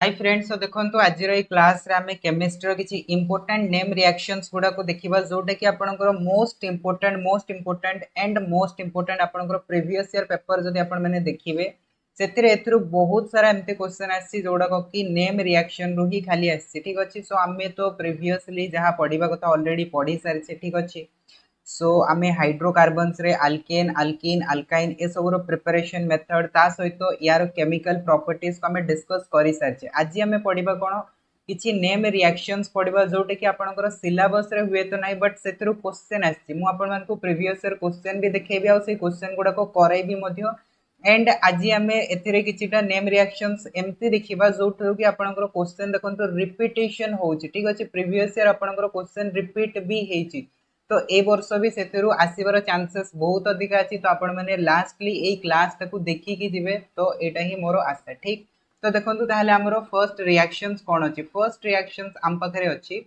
Hi friends, तो देखो आज क्लास रे आमे केमिस्ट्री किसी इंपोर्टेंट नेम रिएक्शंस गुडा को देखिबा जोटा कि आपनकर most important and most important आपनकर प्रीवियस ईयर पेपर जदि आपन माने देखिबे सेतिरे एथरु बहुत सारा एमते क्वेश्चन आसी जोडा को कि नेम रिएक्शन रु ही खाली आसी। ठीक अछि, सो आमे तो प्रीवियसली जहां पढिबा कथा ऑलरेडी पढी सारी छे। ठीक अछि, सो आमे हाइड्रोकार्बन्स रे अल्केन अल्कीन अल्काइन ए सब रो प्रिपरेशन मेथड ता सहित यार केमिकल प्रॉपर्टीज को आमे डिस्कस करि सारछे। आज आमे पढिबा कोन किछि नेम रिएक्शंस पढिबा जोटे कि आपनकर सिलेबस रे हुए तो नाही, बट सेतिरो क्वेश्चन आछि। मु आपन मान को प्रीवियस ईयर क्वेश्चन भी देखेबी आ से क्वेश्चन गुडा को करैबी मध्य। एंड आज आमे एथिरे किछिटा नेम रिएक्शंस एमती देखिबा जोठो कि आपनकर क्वेश्चन देखंतो रिपीटेशन होउछि। ठीक अछि, प्रीवियस ईयर आपनकर क्वेश्चन रिपीट भी हेछि, तो ए वर्ष भी सेतेरु आसीबार चांसेस बहुत अधिक अछि। तो आपण माने लास्टली ए क्लास टाकू देखि कि दिबे, तो एटा ही मोर आशा। ठीक, तो देखंतु ताहले हमरो फर्स्ट रिएक्शंस कोन अछि। फर्स्ट रिएक्शंस आम पाखरे अछि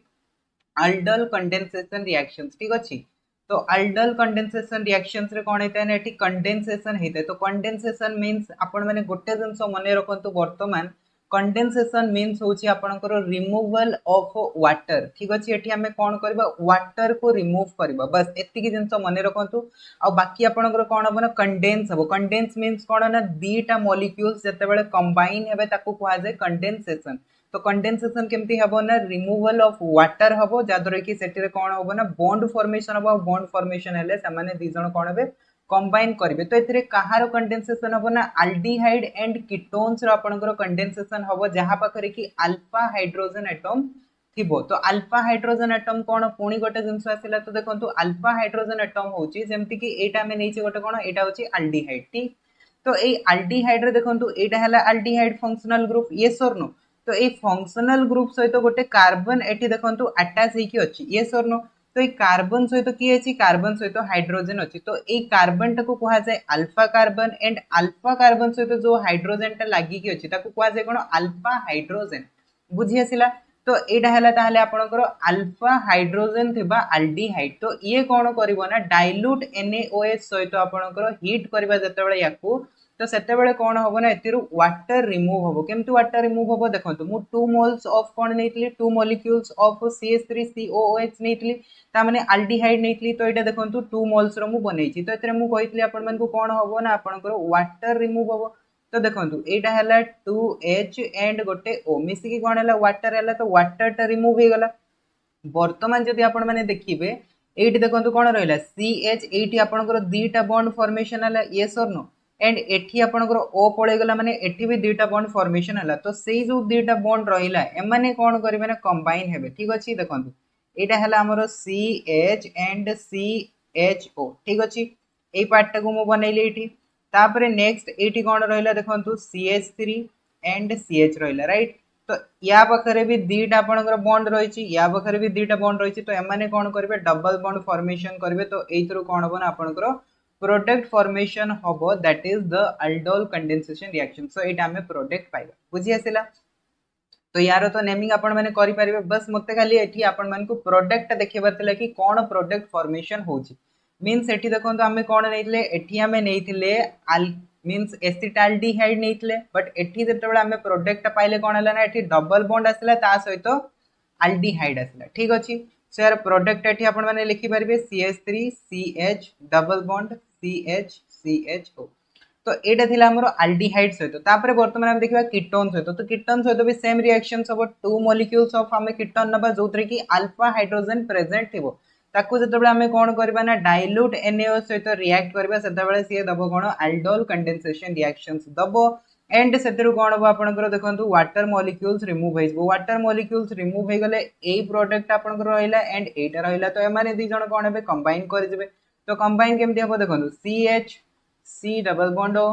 अल्डल कंडेंसेशन रिएक्शंस। ठीक अछि, तो अल्डल कंडेंसेशन रिएक्शंस रे कोन हेतै ने एठी कंडेंसेशन हेतै। तो कंडेंसेशन मींस आपण माने गोटे जिंस मने रखंतु वर्तमान कंडेंसेशन मीन्स होची आपनकर रिमूवल ऑफ वाटर। ठीक अछि, एठी हमें कोन करबा वाटर को रिमूव करबा, बस एतिकी जिंस मने रखंतु। आ बाकी आपनकर कोन हबो ना कंडेंस हबो। कंडेंस मीन्स कोन ना दीटा मॉलिक्यूल्स जते बेले कंबाइन हेबे ताकू कुआ जाय कंडेंसेशन। तो कंडेंसेशन केमती हबो ना रिमूवल ऑफ वाटर हबो, जादर कि सेटिरे कोन हबो ना बॉन्ड फॉर्मेशन हबो। बॉन्ड फॉर्मेशन हेले सामान्य दी जण कोन हेबे कंबाइन करिवे। तो एथिरे कहारो कंडेंसेशन हबो ना अल्डिहाइड एंड कीटोन्स रो आपनकर कंडेंसेशन हबो, जहां पाखरे कि अल्फा हाइड्रोजन एटम थिबो। तो अल्फा हाइड्रोजन एटम कोन पुणी गोटे जिंस आसिला। तो देखंतु अल्फा हाइड्रोजन एटम होची जेमति कि एटा में नैचे गोटे कोन एटा होची अल्डिहाइड। ठीक, तो ए अल्डिहाइड रे देखंतु एटा हला अल्डिहाइड फंक्शनल ग्रुप, यस और नो। तो ए फंक्शनल ग्रुप सहित गोटे कार्बन एठी देखंतु अटैच हेकी अछि, यस और नो। तो ये कार्बन सहित किए अछि, कार्बन सहित हाइड्रोजन अछि। तो ए कार्बन टाको कुहा जाय alpha carbon, and alpha carbon सहित जो हाइड्रोजन टा लागि कि अछि ताको कुहा जाय कोन अल्फा हाइड्रोजन। बुझी आसिला, तो एटा हला ताहले आपनकर अल्फा हाइड्रोजन थिबा अल्डिहाइड। तो ये कोन करिवो ना डाइल्यूट NaOH सहित आपनकर हीट करबा जते बेले याकू, तो सेते बेले कोन होबो ना एतिरु वाटर रिमूव होबो। केमति वाटर रिमूव होबो देखंतु, मु 2 मोल्स ऑफ कोन नेतली 2 मॉलिक्यूल्स ऑफ CH3COOH नेतली, ता माने अल्डिहाइड नेतली। तो एटा देखंतु 2 मोल्स रो मु बनेछि। तो एतरे मु कहितली आपन मन को कोन होबो ना आपनकर वाटर रिमूव होबो। तो देखंतु एटा हला 2H एंड गोटे O मिसी कि कोन हला वाटर हला। तो वाटर टा रिमूव हे गला। वर्तमान जदि आपण माने देखिबे एठी देखंतु कोन रहला CH, एठी आपनकर दीटा बॉन्ड फॉर्मेशन हला, यस और नो। एंड एठी आपनकर O पळे गला माने एठी भी दीटा बॉन्ड फॉर्मेशन हला। तो सेई जो दीटा बॉन्ड रहिला एमाने कोन करिवे ना कंबाइन हेबे। ठीक अछि, देखंतु एटा हला हमरो CH एंड CHO। ठीक अछि, एई पार्ट टाको मु बनैली एठी। तापरे नेक्स्ट एठी कोन रहिला देखंतु CH3 एंड CH रहिला, राइट। तो या पाखरे भी दीटा आपनकर बॉन्ड रहिछि, या पाखरे भी दीटा बॉन्ड रहिछि। तो एमाने कोन करबे डबल बॉन्ड फॉर्मेशन करबे। तो एइथरो कोन हबो ना आपनकर प्रोडक्ट फॉर्मेशन हबो, that is the aldol condensation reaction. So एटा हमें प्रोडक्ट पाइबा। बुझी आसिला, तो यार तो नेमिंग आपण माने करि परिबे। बस मते खाली एठी आपण मान को प्रोडक्ट देखिबार थिला कि कोन प्रोडक्ट फॉर्मेशन होछि। मींस एठी देखंतु हमें कोन नेइतले, एठी हमें नेइतले अल मींस एसिटाल्डिहाइड नेइतले, बट एठी जते बेला हमें प्रोडक्ट पाइले कोन हला ना एठी डबल बॉन्ड आसिला, ता सहित अल्डिहाइड आसिला। ठीक अछि, सो यार प्रोडक्ट एठी आपण माने लिखि परिबे CH3CH डबल बॉन्ड CH तो एटा थिला हमरो अल्डिहाइड सहित। तापरे वर्तमान हम देखिबा कीटोन सहित। तो कीटोन सहित भी सेम रिएक्शंस हबो। 2 मॉलिक्यूल्स ऑफ हमें कीटोन नबा जोतरे कि अल्फा हाइड्रोजन प्रेजेंट थिबो, ताकू जते बेले हमें कोन करबा ना डाइल्यूट NaOH सहित रिएक्ट करबा, सेते बेले सिए दबो कोन अल्डोल कंडेंसेशन रिएक्शंस दबो। एंड सेतेरु कोन हबो आपनकर देखंतु वाटर मॉलिक्यूल्स रिमूव हेइबो। वाटर मॉलिक्यूल्स रिमूव हे गले एई प्रोडक्ट आपनकर रहिला एंड एटा रहिला। तो एमाने दी जण कोन हेबे कंबाइन कर दिबे। तो कंबाइन केमति हबो देखंतु CH C double bond O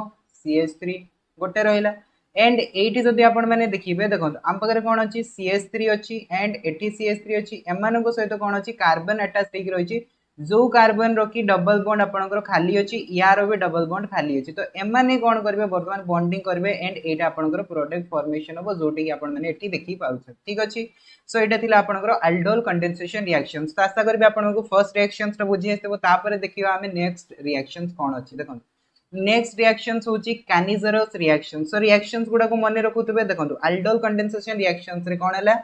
CH3 गोटे रहिला। एंड एठी जदि आपण माने देखिबे देखंतु हम पकरे कोन अछि CH3 अछि एंड एठी CH3 अछि। एमानं को सहित कोन अछि कार्बन अटैच हेकि रहिछि। जो कार्बन रो की डबल बॉन्ड आपनकर खाली अछि, यारो भी डबल बॉन्ड खाली अछि। तो एमाने कोन करबे वर्तमान बॉन्डिंग करबे एंड एटा आपनकर प्रोडक्ट फॉर्मेशन हो, जोटी कि आपण माने एठी देखि पाउछ। ठीक अछि, सो एटा थिला आपनकर अल्डोल कंडेंसेशन रिएक्शंस। तो आशा करबे आपनको फर्स्ट रिएक्शंस रो बुझि आइतबो। तापरे देखिबा हमें नेक्स्ट रिएक्शंस कोन अछि। देखंतु नेक्स्ट रिएक्शंस होची कैनिजरस रिएक्शन। सो रिएक्शंस गुडा को मन रखुतबे देखंतु अल्डोल कंडेंसेशन रिएक्शंस रे कोन हला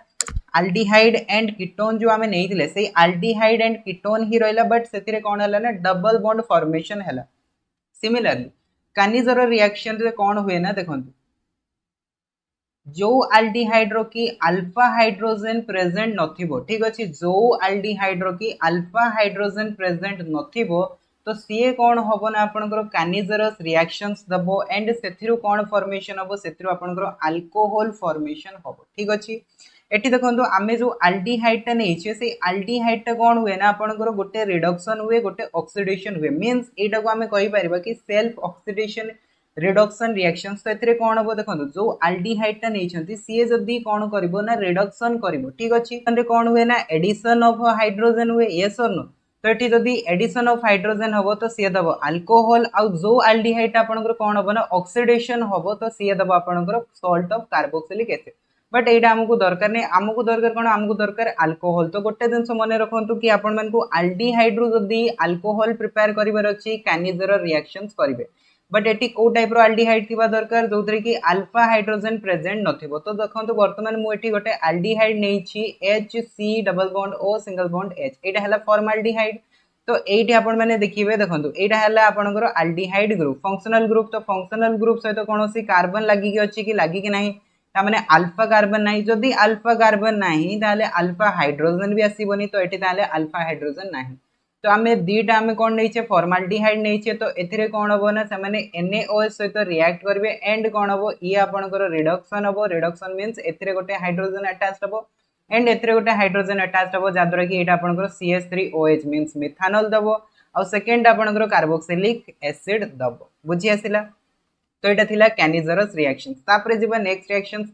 अल्डिहाइड एंड कीटोन जो आमे नेइथिले सेही अल्डिहाइड एंड कीटोन ही रहला बट सेतिरे कोन हला ना डबल बॉन्ड फॉर्मेशन हला। सिमिलरली कैनिजर रिएक्शन रे कोन हुए ना देखंतु जो अल्डिहाइड रो की अल्फा हाइड्रोजन प्रेजेंट नथिबो ठीक अछि जो अल्डिहाइड रो की अल्फा हाइड्रोजन प्रेजेंट नथिबो तो सीए कौन हम ना आपनकर कैनिजरस रिएक्शंस दबो एंड सेथिरु कौन फॉर्मेशन हबो सेथिरु आपनकर अल्कोहल फॉर्मेशन हबो ठीक अछि। एठी देखंतु आमे जो अल्डिहाइड टा नेइछे से अल्डिहाइड टा कौन हुए ना आपनकर गोटे रिडक्शन हुए गोटे ऑक्सीडेशन हुए मींस एटा को आमे कहि परिबा कि सेल्फ ऑक्सीडेशन रिडक्शन रिएक्शंस तो एथिरे कौन हबो देखंतु जो अल्डिहाइड टा नेइछंती सीए जदी कौन करबो ना रिडक्शन करबो ठीक अछि तंदे कौन हुए ना एडिशन ऑफ हाइड्रोजन हुए यस और नो तो एठी जदी एडिशन ऑफ हाइड्रोजन हबो तो सीए दबो अल्कोहल आ जो अल्डिहाइड आपनकर कोन हबो ना ऑक्सीडेशन हबो तो सीए दबो आपनकर salt of carboxylic acid but एटा हमकु दरकार नै हमकु दरकार कोन हमकु दरकार अल्कोहल। तो गोटे दिन मने रखंतु कि आपन मानकु अल्डिहाइड रु जदी अल्कोहल प्रिपेयर करिवर अछि कैनिजर रिएक्शंस करिवे बट एटी को टाइप रो अल्डिहाइड थिबा दरकार जोतरे कि अल्फा हाइड्रोजन प्रेजेंट नथिबो। तो देखंतु वर्तमान मु एटी गोटे अल्डिहाइड नेछि HC double bond O single bond H एटा हला फॉर्माल्डिहाइड। तो एटी आपण माने देखिबे देखंतु एटा हला आपनकर अल्डिहाइड ग्रुप फंक्शनल ग्रुप तो फंक्शनल ग्रुप सहित कोनोसी कार्बन लागि कि अछि कि लागि कि नाही ता माने अल्फा कार्बन नाही जदी अल्फा कार्बन नाही ताले अल्फा हाइड्रोजन भी आसीबोनी तो एटी ताले अल्फा हाइड्रोजन नाही। तो आमे दीटा आमे कोन नैछे फॉर्माल्डिहाइड नैछे तो एथिरे कोन हबो ना से माने NaOH सहित रिएक्ट करबे एंड कोन हबो ई आपनकर रिडक्शन हबो रिडक्शन मींस एथिरे गोटे हाइड्रोजन अटैच्ड हबो एंड एथिरे गोटे हाइड्रोजन अटैच्ड हबो जादरा कि एटा आपनकर CH3OH मींस मिथानॉल दबो और सेकंड आपनकर कार्बोक्सिलिक एसिड दबो बुझी आसिला। तो एटा थिला कैनिजरस रिएक्शंस तापरे जिबा नेक्स्ट रिएक्शंस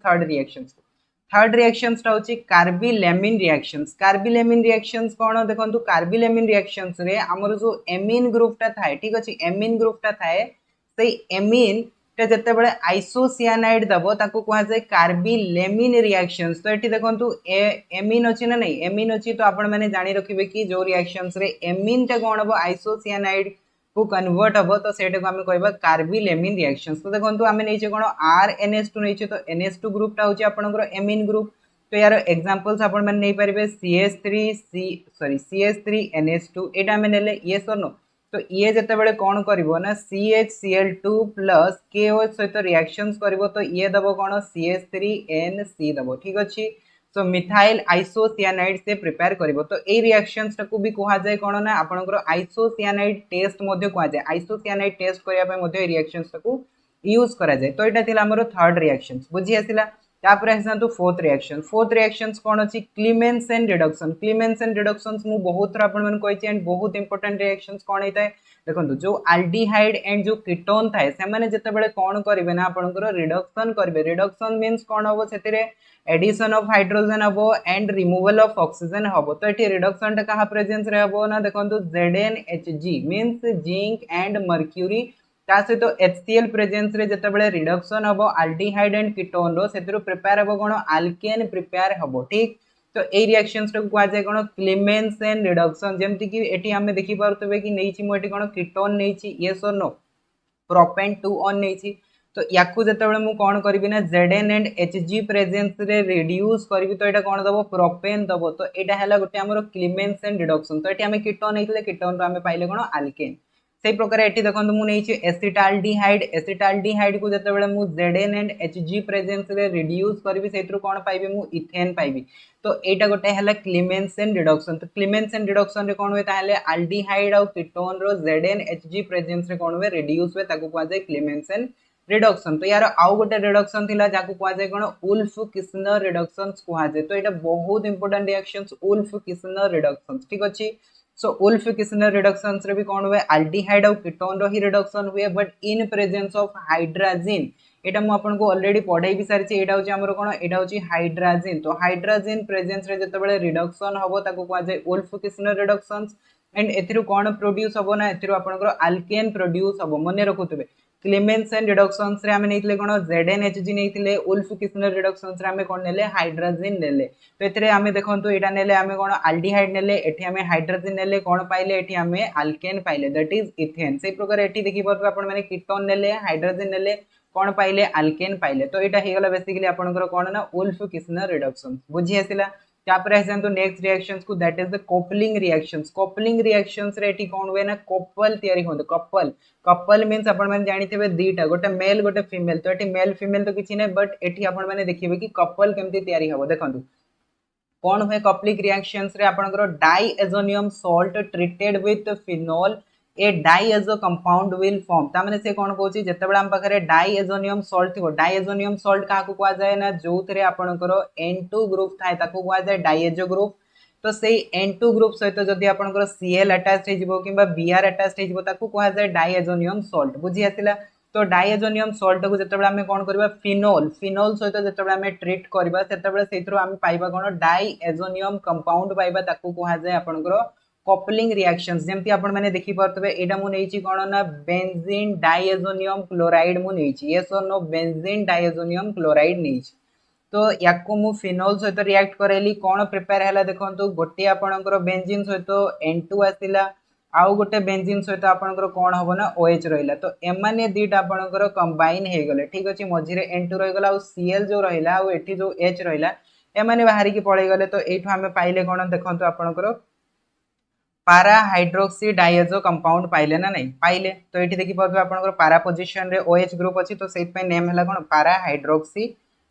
थर्ड रिएक्शंस ता होची कार्बिलेमिन रिएक्शंस। कार्बिलेमिन रिएक्शंस कोन देखंतु कार्बिलेमिन रिएक्शंस रे हमर जो एमीन ग्रुप ता थाए ठीक अछि एमीन ग्रुप ता थाए सेही एमीन ते जते बळे आइसोसियानाइड दबो ताको कहा जाय कार्बिलेमिन रिएक्शंस। तो एठी देखंतु एमीन अछि ना नै एमीन अछि तो आपण माने जानि रखिबे कि जो रिएक्शंस रे एमीन ता कोन हबो आइसोसियानाइड को कन्वर्ट हबो तो सेटा को हमें कहबा कार्बिलेमिन रिएक्शंस। तो देखंतु हमें नैचे कोन RNH2 नैचे तो NH2 ग्रुप ता होची आपनकर एमीन ग्रुप। तो यार एग्जांपल्स आपण माने नै परिबे CH3NH2 एटा हमें नेले यस और नो तो ये जते बेले कोन करबो ना CHCl2 प्लस KOH सहित रिएक्शंस करबो तो ये दबो कोन CH3NC दबो ठीक अछि। सो मिथाइल आइसोसियानाइड से प्रिपेयर करिवो तो ए रिएक्शंस को भी कहा जाय कोन ना आपनकर आइसोसियानाइड टेस्ट मध्ये कहा जाय आइसोसियानाइड टेस्ट करिया पे मध्ये रिएक्शंस को यूज करा जाय। तो एटा थिला हमरो थर्ड रिएक्शंस बुझी आसिला। तापर हसंतु फोर्थ रिएक्शंस कोन अछि क्लीमेंसन रिडक्शन। क्लीमेंसन रिडक्शंस मु बहुत थरा आपन मन कहछि एंड बहुत इंपोर्टेंट रिएक्शंस कोन हेतै देखंतु जो अल्डिहाइड एंड जो कीटोन थाए से माने जते बेले कोन करिवे ना आपनकर रिडक्शन करबे रिडक्शन मींस कोन होबो सेतिरे एडिशन ऑफ हाइड्रोजन हबो एंड रिमूवल ऑफ ऑक्सीजन हबो। तो एठी रिडक्शन टा कहा प्रेजेंस रे हबो ना देखंतु ZnHg means zinc and mercury ता सहित HCl प्रेजेंस रे जते बेले रिडक्शन हबो aldehyde and ketone row सेतिरो prepare हबो कोन अल्केन प्रिपेयर हबो ठीक। तो ए रिएक्शंस टा को जाय कोन क्लीमेंसन रिडक्शन जेमति कि एठी हमें देखि पारतबे कि नैछि मो एठी कोन कीटोन नैछि यस और नो प्रोपेन 2 ऑन नैछि तो याकू जते बेले मु कोन करबी ना Zn एंड Hg प्रेजेंस रे रिड्यूस करबी तो एटा कोन दबो प्रोपेन दबो। तो एटा हला गोटे हमरो क्लीमेंसन रिडक्शन। तो एठी हमें कीटोन नैथिले कीटोन रो हमें पाइले कोन अल्केन सेही प्रकार एठी देखंतु मु नैछि एसिटाल्डिहाइड को जते बेले मु Zn एंड Hg प्रेजेंस रे रिड्यूस करबी सेथरु कोन पाइबे मु इथेन पाइबी। तो एटा गोटे हला क्लीमेंसन रिडक्शन। तो क्लीमेंसन रिडक्शन रे कोन होय ताले अल्डिहाइड और कीटोन रो Zn Hg प्रेजेंस रे कोन होय रिड्यूस होय ताको कहा जाय क्लीमेंसन रिडक्शन। तो यार आउ गोटे रिडक्शन थिला जाको कहा जाय कोन उल्फ किस्नर रिडक्शंस कहा जाय। तो एटा बहुत important reactions Wolff Kishner reductions ठीक अछि। सो उल्फ किस्नर रिडक्शंस रे भी कोन हुए अल्डिहाइड और कीटोन रो ही रिडक्शन हुए but in presence of hydrogen. एटा मु आपन को ऑलरेडी पढाई भी सारिछि एटा होची हमरो कोन एटा होची हाइड्रोजन। तो हाइड्रोजन प्रेजेंस रे जते बेले रिडक्शन हबो ताको कहा जाय उल्फ किस्नर रिडक्शंस एंड एथिरु कोन प्रोड्यूस हबो ना एथिरु आपन को अल्केन प्रोड्यूस हबो मने रखुतबे क्लेमेंसन रिडक्शंस रे हमें नेइतले कोन ZnHg नेइतले उल्फ किस्नर रिडक्शंस रे हमें कोन नेले हाइड्रोजन नेले तो एतरे हमें देखंतु एटा नेले हमें कोन एल्डिहाइड नेले एठी हमें हाइड्रोजन नेले कोन पाइले एठी हमें अल्केन पाइले दैट इज इथेन सेही प्रकार एठी देखि परबे आपण माने कीटोन नेले हाइड्रोजन नेले कोन पाइले अल्केन पाइले तो एटा हे गला बेसिकली आपनकर कोन ना उल्फ किस्नर रिडक्शन बुझी आसिला तापर आसंतु नेक्स्ट रिएक्शंस को that is the coupling reactions रे एठी कोन होय ना कपल तयारी होत कपल मीन्स आपण माने जानिथिबे दीटा गोटे मेल गोटे फीमेल तो एठी मेल फीमेल तो किछि नै बट एठी आपण माने देखिबे कि कपल केमती तयारी हबो देखंतु कौन हुए कपलिंग रिएक्शंस रे आपनकर diazonium salt treated with phenol a diazo compound will form ता माने से कोन कहूची जेतेबेला हम पाखरे डाइएजोनियम सॉल्ट थिबो डाइएजोनियम सॉल्ट काको कुआ जाय ना जोथरे आपनकर N2 ग्रुप थाय ताको कुआ जाय डाइएजो ग्रुप तो सेही N2 ग्रुप सहित जदि आपनकर Cl अटैच हे जिवो किबा Br अटैच हे जिवो ताको कुआ जाय डाइएजोनियम सॉल्ट बुझी आसिला तो डाइएजोनियम सॉल्ट को जेतेबेला हमें कोन करबा फिनोल सहित जेतेबेला हमें ट्रीट करबा सेतेबेला सेथरो हम पाइबा कोन डाइएजोनियम कंपाउंड पाइबा ताको कुआ जाय आपनकर कपलिंग रिएक्शंस जेमती आपण माने देखि परतबे एटा मु नेइची कोन ना बेंजीन डाइएजोनियम क्लोराइड मु नेइची यस और नो बेंजीन डाइएजोनियम क्लोराइड नेइची तो याको मु फिनोल सहित रिएक्ट करेली कोन प्रिपेयर हैला देखंतु गोटे आपनकर बेंजीन सहित N2 आसिला आउ गोटे बेंजीन सहित आपनकर कोन हबो ना OH रहिला तो एमाने दीटा आपनकर कंबाइन हे गले ठीक अछि मझिरे N2 रहि गला आउ Cl जो रहिला आउ एठी जो H रहिला एमाने बाहरी की पळै गले तो एठो हमें पाइले कोन देखंतु आपनकर पारा हाइड्रोक्सी डाइएजो कंपाउंड पाइले ना नहीं पाइले तो ये देखि परबे आपनकर पारा पोजीशन रे OH ग्रुप अछि तो सेट पे नेम हला कोन पारा हाइड्रोक्सी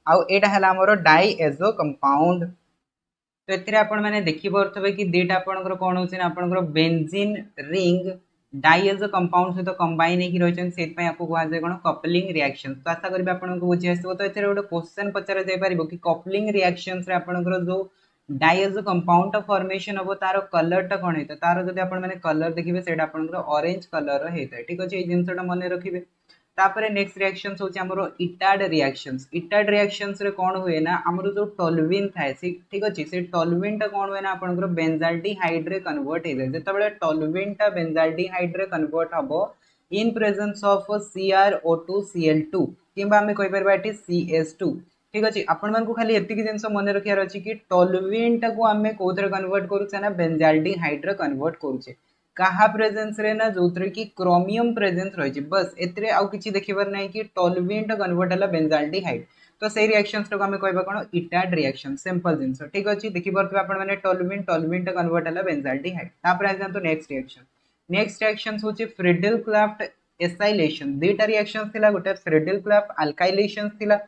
आउ एटा हला हमरो डाइएजो कंपाउंड तो एथिरे आपण माने देखि परथबे कि डेटा आपनकर कोन होछि ना आपनकर बेंजीन रिंग डाइएजो कंपाउंड से तो कंबाइन हे कि रहछन सेट पे आपको कुआ जाय कोन कपलिंग रिएक्शन तो आशा करबे आपनको बुझि आसबो तो एथिरे गोटे क्वेश्चन पचरा जाय परिबो कि कपलिंग रिएक्शंस रे आपनकर जो डाइएजो कंपाउंड फॉर्मेशन हो तार कलर टा कोन हेता तार जदि आपण माने कलर देखिबे सेटा आपनकर ऑरेंज कलर हेता ठीक अछि ए जिंसटा मने रखिबे तापरे नेक्स्ट रिएक्शंस होछि हमरो इटाड रिएक्शंस रे कोन हुए ना हमरो जो टोलुइन थाए ठीक अछि से टोलुइन टा कोन हुए ना आपनकर बेंजाल्डिहाइड रे कन्वर्ट हे जाय जेतबेले टोलुइन टा बेंजाल्डिहाइड रे कन्वर्ट हबो इन प्रेजेंस ऑफ CrO2Cl2 किबा हमें कहि परबा एटी CS2 ठीक अछि आपण मन को खाली एतिकी जिंस मने रखियार अछि कि टोलुइन टा को हमें कोथरे कन्वर्ट करूछे ना बेंजाल्डिहाइड रे कन्वर्ट करूछे कहा प्रेजेंस रे ना जोथरे की क्रोमियम प्रेजेंस रहिछि बस एतरे आउ किछि देखिबार नै कि टोलुइन टा कन्वर्ट हला बेंजाल्डिहाइड तो सेही रिएक्शंस टा हमें कहबा कोन इटाड रिएक्शन सिंपल जिंस ठीक अछि देखि परथबे आपण माने टोलुइन टा कन्वर्ट हला बेंजाल्डिहाइड तापर आ जान तो नेक्स्ट रिएक्शंस होछि फ्रीडल क्राफ्ट एसाइलेशन दुटा रिएक्शंस थिला गोटे फ्रीडल क्राफ्ट अल्काइलेशन थिला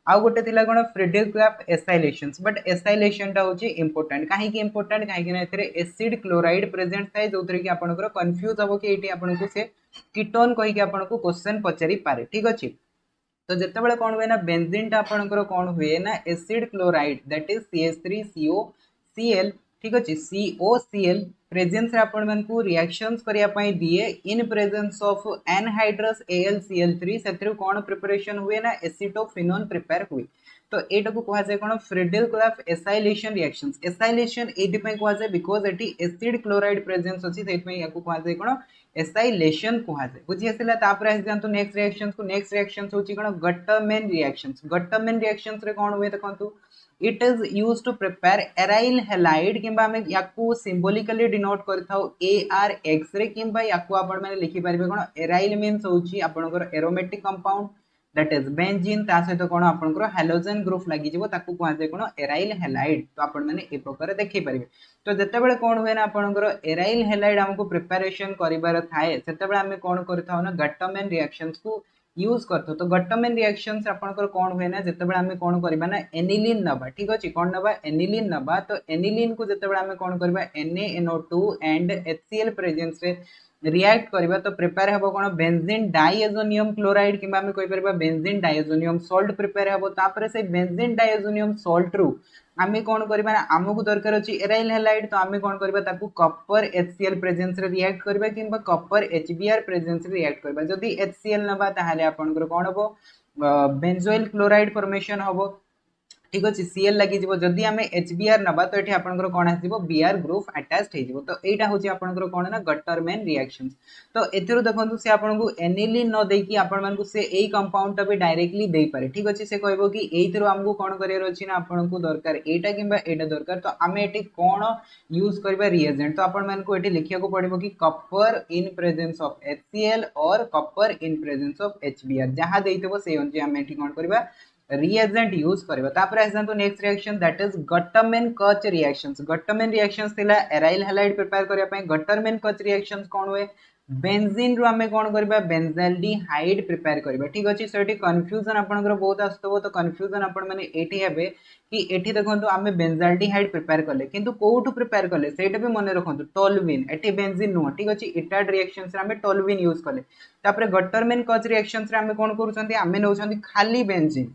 आउ गोटे थिला कोन Friedel Crafts acylations but acylation टा होची इंपोर्टेंट काहे कि इंपोर्टेंट काहे कि ना एथरे एसिड क्लोराइड प्रेजेंट थाए जोथरे कि आपनकर कंफ्यूज हबो कि एटी आपनको से कीटोन कहि कि आपनको क्वेश्चन पचारि पारे ठीक अछि तो जेतेबेले कोन हुए ना बेंजीन टा आपनकर कोन हुए ना acid chloride that is CH3COCl ठीक अछि COCl प्रेजेंस रे आपण मन को रिएक्शंस करिया पई दिए in presence of anhydrous AlCl3 सेथरे कोन प्रिपरेशन हुए ना एसिटोफिनोन प्रिपेयर हुए तो एटा को कहा जाय कोन Friedel Crafts acylation reactions acylation एडी पई कहा जाय बिकॉज़ एटी एसिड क्लोराइड प्रेजेंस अछि सेट पई याको कहा जाय कोन एसाइलेशन कहा जाय बुझि आसिला तापर आस जानतो नेक्स्ट रिएक्शंस होची कोन गट्टरमैन रिएक्शंस रे कोन हुए देखंतु it is used to prepare aryl halide किंबा हमें याकू सिंबॉलिकली डिनोट करथाउ ARX रे किंबा याकू आपण माने लिखि परिबे कोन एराइल मींस होची आपनकर aromatic compound that is benzene ता सहित कोन आपनकर हैलोजन ग्रुप लागि जिवो ताकू कोन जे कोन एराइल हैलाइड तो आपण माने ए प्रकार देखि परिबे तो जतेबेले कोन होय ना आपनकर एराइल हैलाइड हमको प्रिपरेशन करिबार थाए सेतेबेले हमें कोन करथाउ ना गट्टरमैन रिएक्शंस को यूज करथो तो गट्टरमैन रिएक्शंस आपनकर कोन होय ना जतेबेले हमें कोन करबा ना एनिलीन नबा ठीक अछि कोन नबा एनिलीन नबा तो एनिलीन को जतेबेले हमें कोन करबा NaNO2 एंड HCl प्रेजेंस रे रिएक्ट करबा तो प्रिपेयर हबो कोन बेंजीन डाइएजोनियम क्लोराइड किबा हमें कहि परबा बेंजीन डाइएजोनियम सॉल्ट प्रिपेयर हबो तापर से बेंजीन डाइएजोनियम सॉल्ट रु आमे कोन करबा ना हमकु दरकार अछि एराइल हैलाइड तो आमे कोन करबा ताकू कॉपर HCl प्रेजेंस रे रिएक्ट करबा किबा कॉपर HBr प्रेजेंस रे रिएक्ट करबा जदी HCl नबा ताहाले आपनकर कोन हबो बेंजोइल क्लोराइड फॉर्मेशन हबो ठीक अच्छे सीएल लगी जदि आम एचबीआर नबा तो ये आपंकर कौन आसो बीआर ग्रुप अटैच्ड हो तो यहाँ हूँ आपंकर कौन ना गटरमैन रिएक्शंस तो एथिरो देखो से आपको एनिलीन न देकी आपण से यही कंपाउंड भी डायरेक्टली दे पारे ठीक अच्छे से कहबो कि एइथिरो हमको कौन करियर अछि ना आपनको दरकार एटा किबा एटा दरकार तो आम एटी कौन यूज करबा रिएजेंट तो आपण मानको एटी लिखिया को पड़िबो कि copper in presence of HCl और copper in presence of HBr जहां देइतबो से अनुसार आम एटी कौन करबा रिएजेंट यूज करबा तापर आसंतु next reaction that is Gattermann Koch reactions Gattermann reactions थिला एराइल हैलाइड प्रिपेयर करिया पय गटरमैन कच रिएक्शंस कोन हुए बेंजीन रो आमे कोन करबा बेंजाल्डिहाइड प्रिपेयर करबा ठीक अछि सो एटी कंफ्यूजन आपनकर बहुत आस्तबो तो कंफ्यूजन आपण माने एटी हेबे कि एटी देखंतु आमे बेंजाल्डिहाइड प्रिपेयर करले किंतु कोउटु प्रिपेयर करले सेटा भी मने रखंतु टोलुइन एटी बेंजीन नो ठीक अछि इटाड रिएक्शंस रे आमे टोलुइन यूज करले तापर गटरमैन कच रिएक्शंस रे आमे कोन करूछंती आमे नउछंती खाली बेंजीन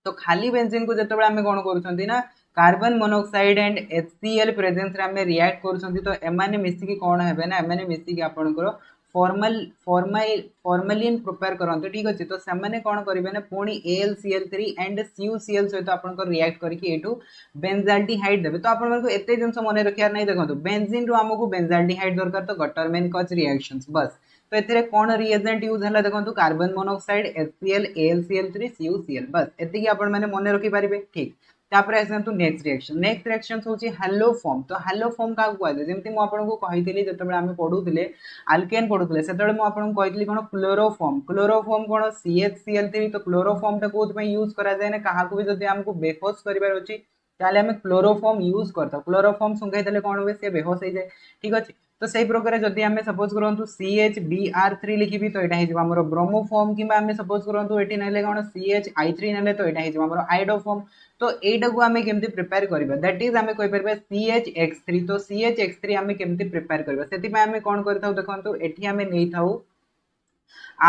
तो खाली बेंजीन को जतबे आमे कोन करूछंती ना carbon monoxide and HCl presence रे आमे रिएक्ट करूछंती तो एमाने मिसी की कोन हेबे ना एमाने मिसी की आपनकर फॉर्मलिन प्रिपेयर करंतो ठीक अछि तो सेमाने कोन करिवे ना पुनी AlCl3 एंड CuCl सहित आपनकर रिएक्ट करके एटू बेंजाल्डिहाइड देबे तो आपण मानको एते जिंस मने रखियार नै देखंतु बेंजीन रो हमकु बेंजाल्डिहाइड दरकार तो गटरमैन कच रिएक्शंस बस तो एथिरे कोन रिएजेंट यूज हला देखंतु carbon monoxide HCl AlCl3 CuCl बस एति की आपण माने मने रखि पारिबे ठीक तापर आसंतु नेक्स्ट रिएक्शन होची हैलोफॉर्म तो हैलोफॉर्म का कहै दे जेमति मो आपनको कहितली जतबे हम पढुतिले अल्केन पढुतिले सेतबे मो आपनको कहितली कोन क्लोरोफॉर्म कोन CHCl3 तो क्लोरोफॉर्म टा कोथ में यूज करा जाय ना कहा को भी जदी हमको बेहोश करिवार अछि ताले हम क्लोरोफॉर्म यूज करता क्लोरोफॉर्म संगे देले कोन होबे से बेहोश हो जाय ठीक अछि तो सही प्रकार जदि आम सपोज करंतु CHBr3 लिखिबी तो एटा हिजबा हमरो ब्रोमोफॉर्म किबा आम सपोज करंतु एटी नले कोन CHI3 नले तो एटा हिजबा हमरो आइडोफॉर्म तो एटा को आम केमती प्रिपेयर करबा दैट इज आम कहि परबा CHX3 तो CHX3 आम केमती प्रिपेयर करबा सेति में आम कोन करथाउ देखंतु एठी आम नै थाउ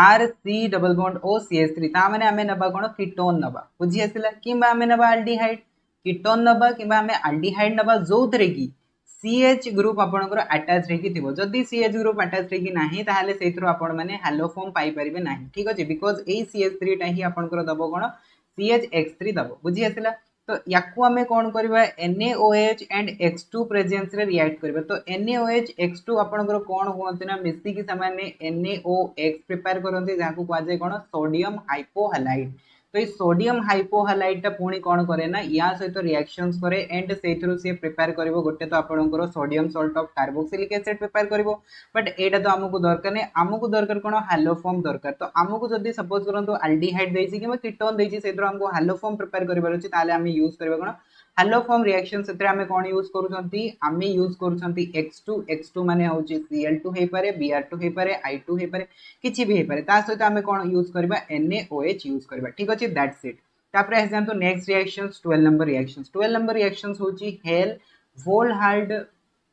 RC डबल बॉन्ड OCH3 ता माने आम नबा कोन कीटोन नबा बुझी आसिला किबा आम नबा एल्डिहाइड कीटोन नबा किबा आम एल्डिहाइड नबा जोथरे की CH ग्रुप आपनकर अटैच रही थिबो जदी CH ग्रुप अटैच रही नाही ताहाले सेथरो आपण माने हैलोफॉर्म पाई परिबे नाही ठीक अछि बिकॉज़ ए CH3 टा ही आपनकर दबो कोन CHX3 दबो बुझी आसिला तो याकू आमे कोन करबा NaOH एंड X2 प्रेजेंस रे रिएक्ट करबा तो NaOH X2 आपनकर कोन होंते ना मिसी की सामान्य NaOX प्रिपेयर करंते जाकू कहा जाय कोन सोडियम हाइपोहैलाइड तो ये सोडियम हाइपोहैलाइड टा पुणी कौन करे ना या सहित रिएक्शंस करे एंड सेथरो से प्रिपेयर करिवो गोटे तो आपनकर sodium salt of carboxylic acid prepare करिवो बट एटा तो हमकु दरकार नै हमकु दरकार कोन हैलोफॉर्म दरकार तो हमकु जदी सपोज करंतु एल्डिहाइड देछि कि कीटोन देछि सेथरो हमकु हैलोफॉर्म प्रिपेयर करिवार अछि ताले हम यूज करबा कोन हैलोफॉर्म रिएक्शन सेतरे हमें कोन यूज करूछंती हमें यूज करूछंती X2 माने होची Cl2 हे पारे Br2 हे पारे I2 हे पारे किछि भी हे पारे ता सहित हमें कोन यूज करबा NaOH यूज करबा ठीक अछि दैट्स इट तापर आ जानतो नेक्स्ट रिएक्शंस 12 नंबर रिएक्शंस होची हेल वोल्हार्ड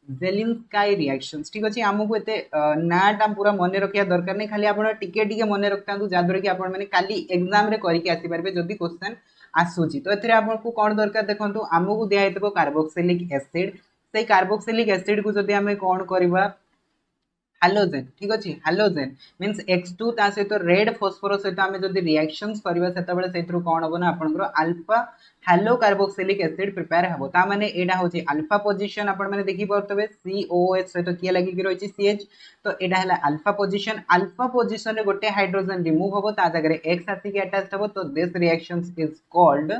जेलिंस्काई रिएक्शंस ठीक अछि हमकु एते नाटा पूरा मने रखिया दरकार नै खाली आपण टिके टिके मने रखतांतु जादर कि आपण माने काली एग्जाम रे करि के आसी परबे जदी क्वेश्चन आसुची तो एथरे आपको कोन दरकार देखंतु हमकु दिया हेतबो कार्बोक्सिलिक एसिड से कार्बोक्सिलिक एसिड को जदी हमें कोन करबा हाइड्रोजन ठीक अछि हाइड्रोजन मींस X2 ता सहित रेड फास्फोरस सहित हमें जदी रिएक्शंस करबा सेता बेले सेथरु कोन होबो ना आपनकर alpha hello carboxylic acid prepare हबो ता माने एडा होची अल्फा पोजीशन आपण माने देखि परतबे COH सहित किया लागि कि रहिछि CH तो एडा हला अल्फा पोजीशन रे गोटे हाइड्रोजन रिमूव हबो ता जगह X आसी के अटैच हबो तो this reactions is called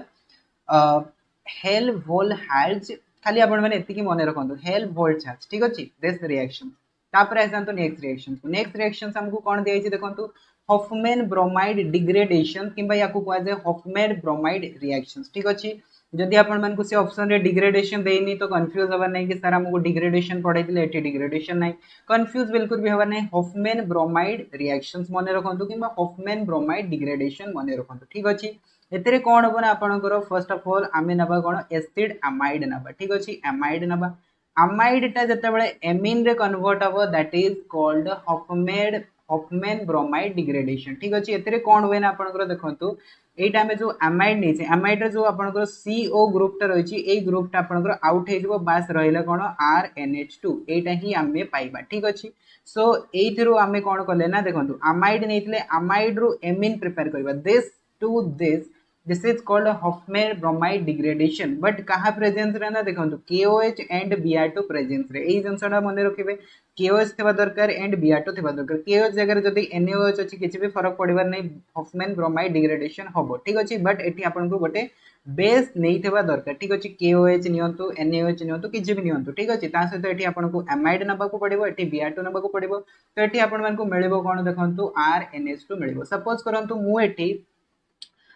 Hell Volhard खाली आपण माने एति की मने रखंतु हेल वोल्हार्ड ठीक अछि दिस रिएक्शन तापर आसंतु नेक्स्ट रिएक्शंस हमको कोन देइ छै देखंतु हॉफमैन ब्रोमाइड डिग्रेडेशन किबा याकू कहै छै हॉफमैन ब्रोमाइड रिएक्शंस ठीक अछि जदि आपण मन को से ऑप्शन रे डिग्रेडेशन देइनी तो कंफ्यूज होबा नै कि सर हमको डिग्रेडेशन पढै दिले एटी डिग्रेडेशन नै कंफ्यूज बिल्कुल भी होबा नै हॉफमैन ब्रोमाइड रिएक्शंस मने रखंतु किबा हॉफमैन ब्रोमाइड डिग्रेडेशन मने रखंतु ठीक अछि एतरे कोन होबो ना आपनकर फर्स्ट ऑफ ऑल आमे नबा कोन एसिड अमाइड नबा ठीक अछि अमाइड नबा अमाइड टा जते बळे एमीन रे कन्वर्ट हबो that is called Hoffmann bromide degradation ठीक अछि एतरे कोन होय ना आपनकर देखंतु एटा में जो अमाइड नै छै अमाइड रे जो आपनकर CO ग्रुप टा रहै छै ए ग्रुप टा आपनकर आउट हे जबो बास रहिला कोन RNH2 एटा ही आमे पाइबा ठीक अछि सो एथिरो आमे कोन करले ना देखंतु अमाइड नैतले अमाइड रु एमीन प्रिपेयर करबा this to this this is called Hoffmann bromide degradation but कहा प्रेजेंस रे ना देखंतु KOH एंड Br2 प्रेजेंस रे एई जंसडा मने रखिबे KOH थिबा दरकार एंड Br2 थिबा दरकार KOH जगह जदी NaOH अछि किछि भी फरक पड़िबार नै हॉफमैन ब्रोमाइड डिग्रेडेशन होबो ठीक अछि बट एठी आपन को गोटे बेस नै थिबा दरकार ठीक अछि KOH नियंतु NaOH नियंतु किछि भी नियंतु ठीक अछि ता सहित एठी आपन को एमाइड नबा को पड़िबो एठी Br2 नबा को पड़िबो तो एठी आपन मान को मिलिबो कोन देखंतु RNH2 मिलिबो सपोज करंतु मु एठी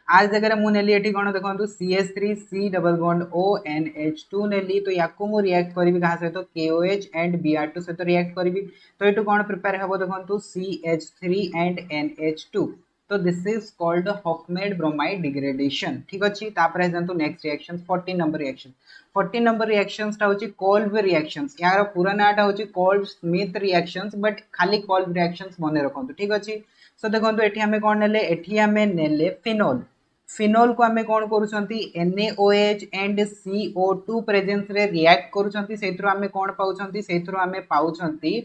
आज जगह मु नेली एठी कोन देखंतु CH3C डबल बॉन्ड ONH2 नेली तो याकु मु रिएक्ट करबी कहा सहित KOH एंड Br2 सहित रिएक्ट करबी तो एटु कोन प्रिपेयर हबो देखंतु CH3 एंड NH2 तो this is called Hoffmann bromide degradation ठीक अछि तापर जानतु next reaction 14 number reaction 14 number reactions ता होची कोल्ब रिएक्शंस यार पूरा नाटा होची कोल्ब स्मिथ रिएक्शंस बट खाली कोल्ब रिएक्शंस मने रखंतु ठीक अछि सो देखंतु एठी हमें कोन नेले एठी हमें नेले फिनोल फिनोल को हमें कौन करूछंती NaOH एंड CO2 प्रेजेंस रे रिएक्ट करूछंती सेथरो हमें कौन पाउछंती सेथरो हमें पाउछंती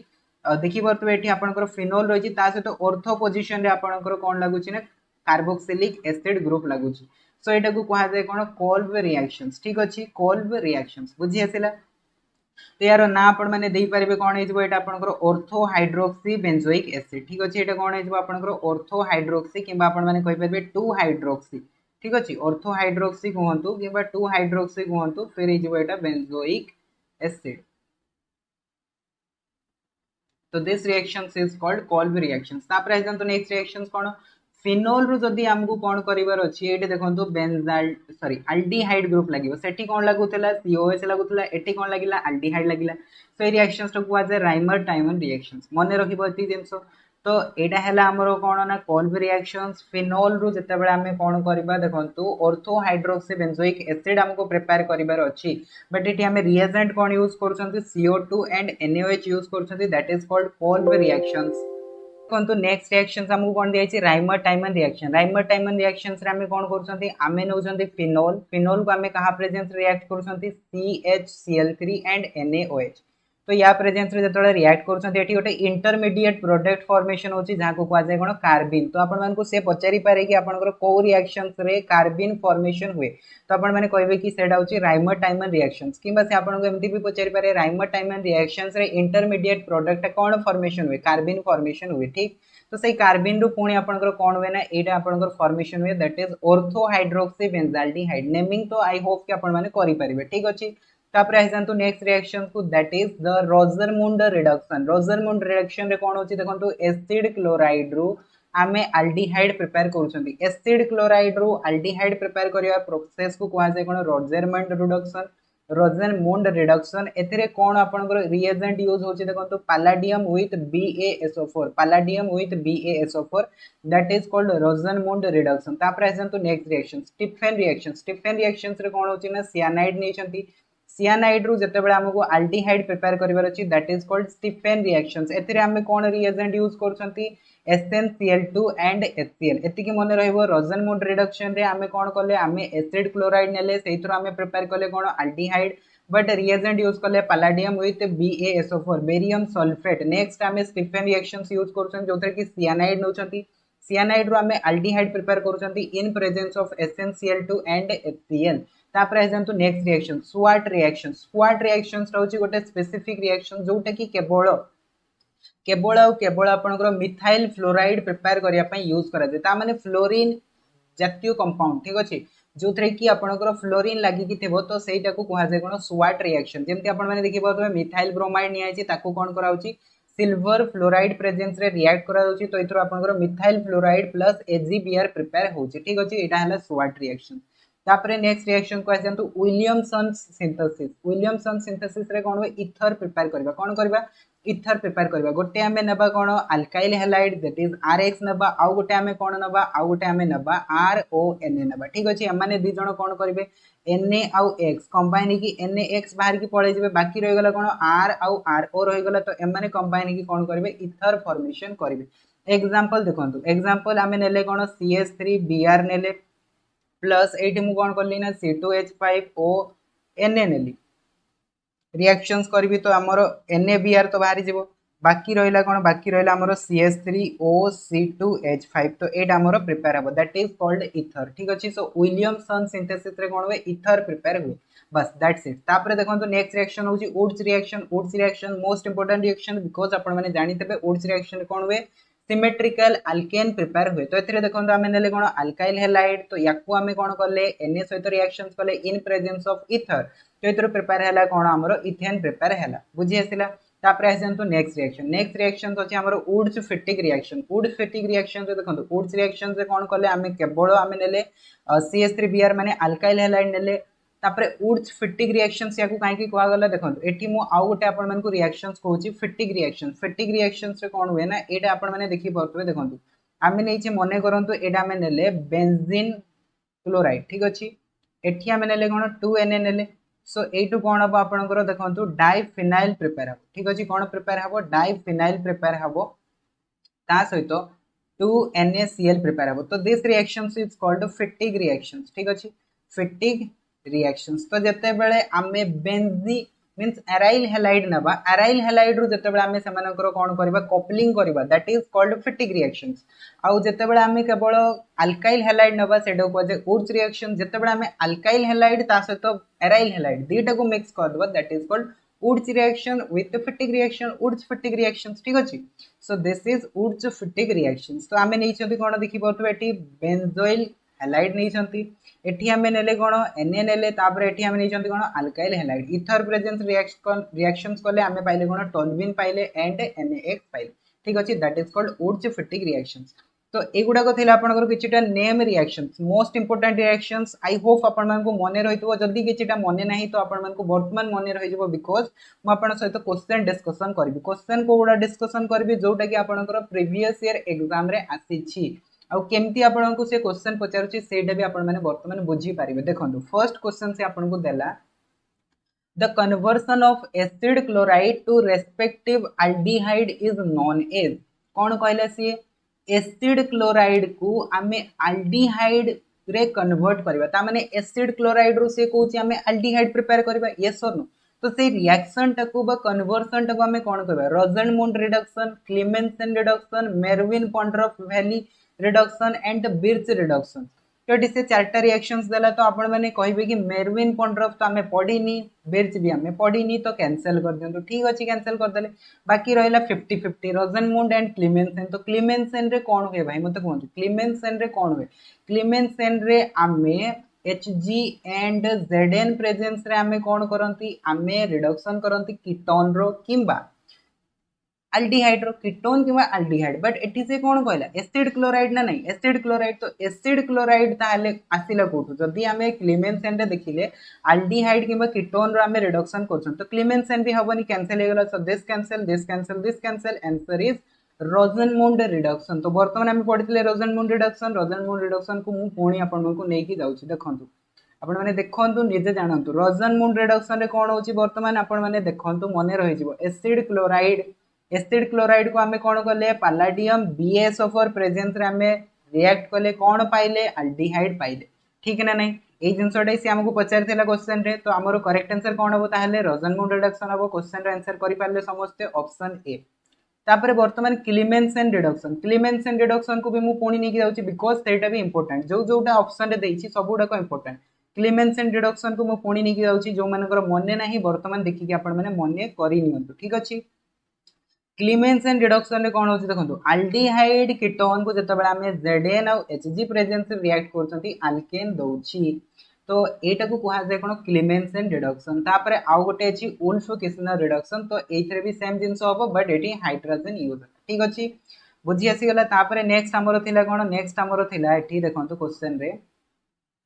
देखि बरतबे एठी आपनकर फिनोल रहिछि ता सहित ऑर्थो पोजीशन रे आपनकर कौन लागुछि ना कार्बोक्सिलिक एसिड ग्रुप लागुछि सो एटा को कहा जाय कोन कोल्ब रिएक्शंस ठीक अछि कोल्ब रिएक्शंस बुझि आसिला तो यार ना आपण माने देई परिबे कोन हेजबो एटा आपनकर ऑर्थो हाइड्रोक्सी बेंजोइक एसिड ठीक अछि एटा कोन हेजबो आपनकर ऑर्थो हाइड्रोक्सी किबा आपण माने कहि परिबे 2 हाइड्रोक्सी ठीक अछि ऑर्थो हाइड्रोक्सी कहंतु किबा 2 हाइड्रोक्सी कहंतु फिर हेजबो एटा बेंजोइक एसिड तो this reactions is called Kolbe reactions तापर आइ जंतु नेक्स्ट रिएक्शंस कोन फिनोल रु जदी हमकु कोन करिवार अछि एटे देखंतु बेंजाल सॉरी अल्डिहाइड ग्रुप लागिवो सेठी कोन लागुतला COH लागुतला एठी कोन लागिला अल्डिहाइड लागिला so a reactions two was a Reimer Tiemann reactions मने रखिबो एती जिंसो तो एटा हैला हमरो कोन ना कोल्ब रिएक्शंस फिनोल रु जते बेले हमें कोन करबा देखंतु ऑर्थो हाइड्रोक्सी बेंजोइक एसिड हमको प्रिपेयर करिवार अछि बट एटी हमें रिएजेंट कोन यूज करछंती CO2 एंड NaOH यूज करछंती that is called Kolbe reactions कोन नेक्स्ट रिएक्शंस हमको कोन दियाछि राइमर टाइमन रिएक्शंस रे हमें कोन करछंती हमें नउछंती फिनोल फिनोल को हमें कहा प्रेजेंस रिएक्ट करछंती CHCl3 एंड NaOH तो या प्रेजेंस रे जतले रिएक्ट करछंती एठी गोटे इंटरमीडिएट प्रोडक्ट फॉर्मेशन होची जहा को कहै कोन कार्बिन तो आपण मान को से पचारि पारे कि आपनकर को रिएक्शंस रे कार्बिन फॉर्मेशन हुए तो आपण माने कहबे कि सेडा होची राइमर टाइमन रिएक्शंस किबा से आपण को एमती भी पचारि पारे राइमर टाइमन रिएक्शंस रे इंटरमीडिएट प्रोडक्ट कोन फॉर्मेशन हुए कार्बिन फॉर्मेशन हुए ठीक तो सही कार्बिन रु पुणी आपनकर कोन हुए ना एटा आपनकर फॉर्मेशन हुए that is ortho hydroxy benzaldehyde naming तो आई होप कि आपण माने करि परिबे ठीक अछि तापर आइसंतु नेक्स्ट रिएक्शन को दैट इज द रोजरमुंड रिडक्शन रे कोन होची देखंतु एसिड क्लोराइड रु आमे अल्डिहाइड प्रिपेयर करूछंती एसिड क्लोराइड रु अल्डिहाइड प्रिपेयर करिया प्रोसेस को कहै छै कोन रोजरमुंड रिडक्शन एथिरे कोन आपनकर रिएजेंट यूज होची देखंतु palladium with BaSO4 that is called Rosenmund reduction तापर आइसंतु नेक्स्ट रिएक्शन स्टीफेन रिएक्शंस रे कोन होची ना सियानाइड नेछंती सियानाइड रु जते बेले हमको अल्डिहाइड प्रिपेयर करिवार अछि that is called Stephen reactions एथिरे हमें कोन रिएजेंट यूज करछंती SnCl2 एंड HCl एति कि मने रहइबो रोजरमुंड रिडक्शन रे हमें कोन करले हमें एसिड क्लोराइड नेले सेइथरो हमें प्रिपेयर करले कोन अल्डिहाइड बट रिएजेंट यूज करले palladium with BaSO4 barium sulphate next हमें स्टीफेन रिएक्शंस यूज करछन जोथरे कि सियानाइड नउछंती सियानाइड रु हमें अल्डिहाइड प्रिपेयर करछंती in presence of SnCl2 and HCl तापर आइजंतु नेक्स्ट रिएक्शन स्वाट रिएक्शंस रहउची गोटे स्पेसिफिक रिएक्शन जोटा कि केवल आपनकर मिथाइल फ्लोराइड प्रिपेयर करिया पई यूज करा जे ता माने फ्लोरीन जातीय कंपाउंड ठीक अछि जोथरे कि आपनकर फ्लोरीन लागि कि थेबो तो सेइटा को कहै जे कोन स्वाट रिएक्शन जेमति आपण माने देखिबो तो मिथाइल ब्रोमाइड निया छि ताको कोन कराउची सिल्वर फ्लोराइड प्रेजेंस रे रिएक्ट करा होची तो इथरो आपनकर methyl fluoride plus AgBr prepare होची ठीक अछि एटा हला स्वाट रिएक्शन तापरे नेक्स्ट रिएक्शन को आसंतु विलियमसन सिंथेसिस रे कोन इथर प्रिपेयर करबा कोन करबा इथर प्रिपेयर करबा गोटे हमें नबा कोन alkyl halide that is RH नबा आउ गोटे हमें कोन नबा आउ गोटे हमें नबा RONA नबा ठीक अछि हमने दी जण कोन करबे Na आउ X कंबाइन की NaX बाहर की पळे जेबे बाकी रहि गला कोन R आउ RO रहि गला तो एमाने कंबाइन की कोन करबे इथर फॉर्मेशन करबे एग्जांपल देखंतु एग्जांपल हमें नेले कोन CH3Br नेले प्लस एटी मु कोन करली ना C2H5O Na नेली रिएक्शंस करबी तो हमर NaBr तो बाहरी जीवो बाकी रहिला कोन बाकी रहिला हमरो CH3OC2H5 तो एटा हमरो प्रिपेयर हबो दैट इज कॉल्ड ईथर ठीक अछि सो विलियमसन सिंथेसिस रे कोन हुए ईथर प्रिपेयर हुए बस दैट्स इट तापर देखंतु नेक्स्ट रिएक्शन होची Wurtz reaction most important reaction because आपण माने जानि तबे वुड्स रिएक्शन कोन हुए सिमेट्रिकल अल्केन प्रिपेयर हुए तो एथिरे देखंतु आमे नेले कोन अल्काइल हैलाइड तो याकू आमे कोन करले Na सहित रिएक्शंस करले इन प्रेजेंस ऑफ ईथर तो एथिरे प्रिपेयर हैला कोन हमरो इथेन प्रिपेयर हैला बुझी आसिला तापर आसंतु नेक्स्ट रिएक्शन अछि हमरो वुड्स फिटिक रिएक्शन जो देखंतु वुड्स रिएक्शन से कोन करले आमे केवल आमे नेले CH3Br माने अल्काइल हैलाइड नेले तापर वुड्स फिटिक रिएक्शंस याकू काहे की कोआ गला देखंतु एठी मु आउ गोटे आपण मानकू रिएक्शंस कहूची फिटिक रिएक्शंस रे कोन हुए ना एटा आपण माने देखि परतबे देखंतु आमे नै छै मने करंतु एटा आमे नेले बेंजीन क्लोराइड ठीक अछि एठी आमे नेले कोन 2Na नेले सो एटू कोन हबो आपनकर देखंतु डाइफिनाइल प्रिपेयर हबो ठीक अछि कोन प्रिपेयर हबो डाइफिनाइल प्रिपेयर हबो ता सहित 2NaCl प्रिपेयर हबो तो this reactions is called फिटिक reactions ठीक अछि फिटिक रिएक्शंस तो जते बेले आमे बेंजी मींस एराइल हैलाइड नबा एराइल हैलाइड रु जते बेले आमे समानकर कोन करबा कपलिंग करबा दैट इज कॉल्ड फिटिक रिएक्शंस आउ जते बेले आमे केवल अल्काइल हैलाइड नबा सेडो को जे वुड्स रिएक्शन जते बेले आमे अल्काइल हैलाइड ता सहित एराइल हैलाइड दीटा को मिक्स कर दबा that is called Wurtz reaction with Fittig reaction Wurtz Fittig reactions ठीक अछि so this is Wurtz Fittig reactions तो आमे नै छथि कोन देखि परतु एटी बेंजोइल हैलाइड नै छथि एठी हमें नेले कोन Na नेले तापर एठी हमें नै छथि कोन alkyl halide ether presence reactions करले हमें पाइले कोन टोल्यूइन पाइले एंड NaX पाइले ठीक अछि that is called Wurtz Fittig reactions तो एगुडा को थिला आपनकर किछिटा name reactions most important reactions I hope आपन मन को मने रहितो जदी किछिटा मने नाही तो आपन मन को वर्तमान मने रहि जबो बिकॉज़ म आपन सहित क्वेश्चन डिस्कशन करबी क्वेश्चन को गुडा डिस्कशन करबी जोटा कि आपनकर प्रीवियस ईयर एग्जाम रे आसी छी आउ केमती आपन को से क्वेश्चन पचारुची सेटा भी आपन माने वर्तमान बुझी पारिबे देखंतु फर्स्ट क्वेश्चन से आपन को देला the conversion of acid chloride to respective aldehyde is known as कोन कहला सी एसिड क्लोराइड को आमे अल्डिहाइड रे कन्वर्ट करबा ता माने एसिड क्लोराइड रो से कहूची आमे अल्डिहाइड प्रिपेयर करबा यस और नो तो से रिएक्शन टाको बा कन्वर्सन टाको आमे कोन करबा Rosenmund reduction Clemmensen reduction Meerwein Ponndorf Verley reduction and Birch reduction तो इसे चारटा रिएक्शंस देला तो आपण माने कहबे कि मेरविन पॉन्ड्रॉफ तो हमें पढ़ीनी बिर्च भी हमें पढ़ीनी तो कैंसिल कर दियंतु ठीक अछि कैंसिल कर देले बाकी रहला 50-50 रोजनमुंड एंड क्लेमेंसन तो क्लेमेंसन रे कोन होय भाई मते कहंतु क्लेमेंसन रे कोन होय क्लेमेंसन रे हमें Hg एंड Zn प्रेजेंस रे हमें कोन करंती हमें रिडक्शन करंती कीटोन रो किंबा अल्डिहाइड रो कीटोन किबा अल्डिहाइड बट एटी से कोन कहला एसिड क्लोराइड ना नहीं एसिड क्लोराइड तो एसिड क्लोराइड ताले आसिला कोठु जदी हमें क्लेमेंसन रे देखिले अल्डिहाइड किबा कीटोन रो हमें रिडक्शन करछन तो क्लेमेंसन भी हबनी कैंसिल हे गेला so this cancel answer is रोजनमुंड reduction तो वर्तमान हमें पढितले रोजनमुंड रिडक्शन को मु पुणी आपन को नै कि जाउची देखंतु आपण माने देखंतु निजे जानंतु रोजनमुंड रिडक्शन रे कोन होची वर्तमान आपण माने देखंतु मने रहि जिवो एसिड क्लोराइड को हमें कौन कले पैलाडियम BaSO4 प्रेजेंस रे हमें रिएक्ट कले कौन पाइले अल्डिहाइड पाइले ठीक है ना नहीं ए जिंसटा से हमको पचार थिला क्वेश्चन रे तो हमरो करेक्ट आंसर कौन हबो ताहले रोजनमुंड रिडक्शन हबो क्वेश्चन रे आंसर करि पाले समस्त ऑप्शन ए तापर वर्तमान क्लेमेंसन रिडक्शन को भी मु पुणी नै कि जाउची बिकॉज़ सेटा भी इंपोर्टेंट जो जोटा ऑप्शन रे देइची सबुडा को इंपोर्टेंट क्लेमेंसन रिडक्शन को मु पुणी नै कि जाउची जो मानकर मने नाही वर्तमान देखि कि आपण माने मने करि नियंतु ठीक अछि क्लेमेंसन रिडक्शन रे कोन होची देखंतु अल्डिहाइड कीटोन को जते बेला हमें Zn और Hg प्रेजेंस से रिएक्ट करछंती अल्केन दउची तो एटा को कहा जाय कोन क्लेमेंसन रिडक्शन तापर आउ गोटे अछि वुल्फ किस्नर रिडक्शन तो एथरे भी सेम जिंस होबो बट एटी हाइड्रोजन यूज ठीक अछि बुझी आसी गला तापर नेक्स्ट हमरो थिला कोन नेक्स्ट हमरो थिला एठी देखंतु क्वेश्चन रे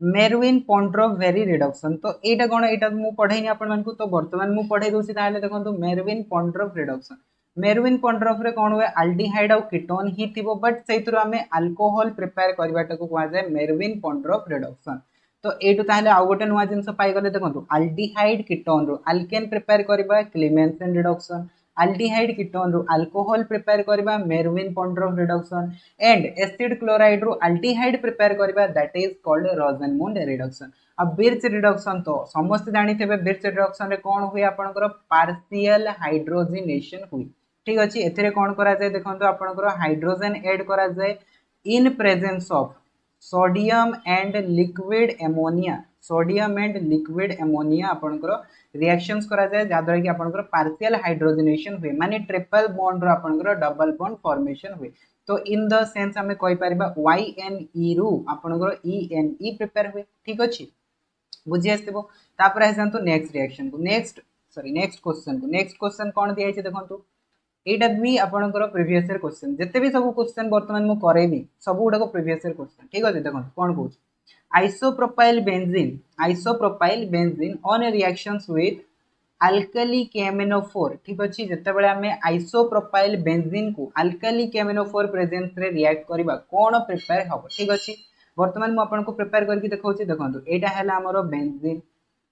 मेरविन पॉन्ड्रॉफ वेरी रिडक्शन तो एटा कोन एटा मु पढैनी आपन मानकू तो वर्तमान मु पढै दोसी ताले देखंतु मेरविन पॉन्ड्रॉफ रिडक्शन मेरविन पॉन्ड्रॉफ रे कोन हुए अल्डिहाइड और कीटोन ही थिबो बट सेइतरो हमें अल्कोहल प्रिपेयर करबाटा को कहा जाय मेरविन पॉन्ड्रॉफ रिडक्शन तो एटु ताले आ गोटे नुवा जिंस पाई गले देखंतु अल्डिहाइड कीटोन रो अल्केन प्रिपेयर करबा क्लेमेंसन रिडक्शन अल्डिहाइड कीटोन रो अल्कोहल प्रिपेयर करबा Meerwein Ponndorf reduction and acid chloride रो अल्डिहाइड प्रिपेयर करबा that is called Rosenmund reduction अब बिर्च रिडक्शन तो समस्त जानि थेबे बिर्च रिडक्शन रे कोन हुए आपनकर पार्शियल हाइड्रोजनेशन हुए ठीक अच्छे एथिरे कौन करा जाए देखो आपनकर हाइड्रोजन ऐड करा जाए इन presence of sodium and liquid ammonia sodium and liquid ammonia आपनकर रिएक्शंस करा जाए जाद्वारा कि आपनकर पार्शियल हाइड्रोजनेशन हुए माने ट्रिपल बॉन्ड रो आपनकर डबल बॉन्ड फॉर्मेशन हुए तो इन द सेंस हमें कहि परिबा YNE रु आपनकर ENE प्रिपेयर हुए ठीक अछि बुझी आसथिबो तापर आसंतु नेक्स्ट रिएक्शन को नेक्स्ट क्वेश्चन कोन दिया छै देखंतु एटा भी आपनकर प्रीवियस ईयर क्वेश्चन जते भी सब क्वेश्चन वर्तमान मु करेबी सब गुडा को प्रीवियस ईयर क्वेश्चन ठीक अछि देखंतु कोन कहू isopropyl benzene on reactions with alkali केमिनोफोर ठीक अच्छे जिते बड़े आम आइसोप्रोपाइल बेंजीन को अल्कली केमिनोफोर प्रेजेंस रे रिएक्ट करबा कोन प्रिपेयर हबो ठीक अच्छे वर्तमान मु आपन को प्रिपेयर करके देखौछि देखंतु एटा हैला हमरो बेंजीन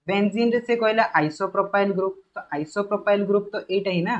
बेंजीन रे से कहला आइसोप्रोपाइल ग्रुप तो आइसोप्रोपाइल ग्रुप तो एटा ही ना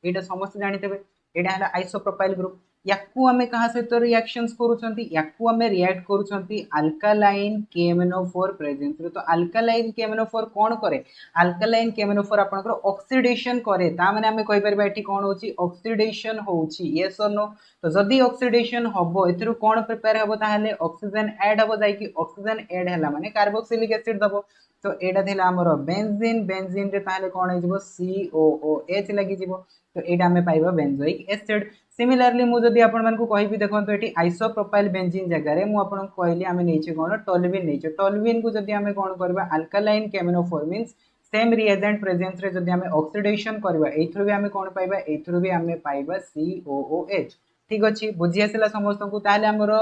एटा समस्त जानितेबे एटा हैला आइसोप्रोपाइल ग्रुप याकू हमें कहा सहित रिएक्शंस करूछंती याकू हमें रिएक्ट करूछंती अल्कालाइन केमिनोफोर प्रेजेंस रे तो अल्कालाइन केमिनोफोर कोन करे अल्कालाइन केमिनोफोर आपनकर ऑक्सीडेशन करे ता माने हमें कहि परबा एठी कोन होची ऑक्सीडेशन होची यस और नो तो जदी ऑक्सीडेशन हबो एथिरु कोन प्रिपेयर हबो ताहले ऑक्सीजन ऐड हबो जाई कि ऑक्सीजन ऐड हैला माने कार्बोक्सिलिक एसिड दबो तो एटा थिला हमरो बेंजीन बेंजीन रे ताहले कोन हे जिवो COOH लागि जिवो तो एटा हमें पाइबा बेंजोइक एसिड सिमिलरली मु जदी आपण मन को कहिबी देखंतो एठी आइसोप्रोपाइल बेंजीन जगह रे मु आपण को कहली हमें नैचे कोन टोल्यूइन नैचे टोल्यूइन को जदी हमें कोन करबा अल्कालाइन केमिनोफोर मींस सेम रिएजेंट प्रेजेंस रे जदी हमें ऑक्सीडेशन करबा एथरो भी हमें कोन पाइबा एथरो भी हमें पाइबा COOH ठीक अछि बुझी आसिला समस्त को ताले हमरो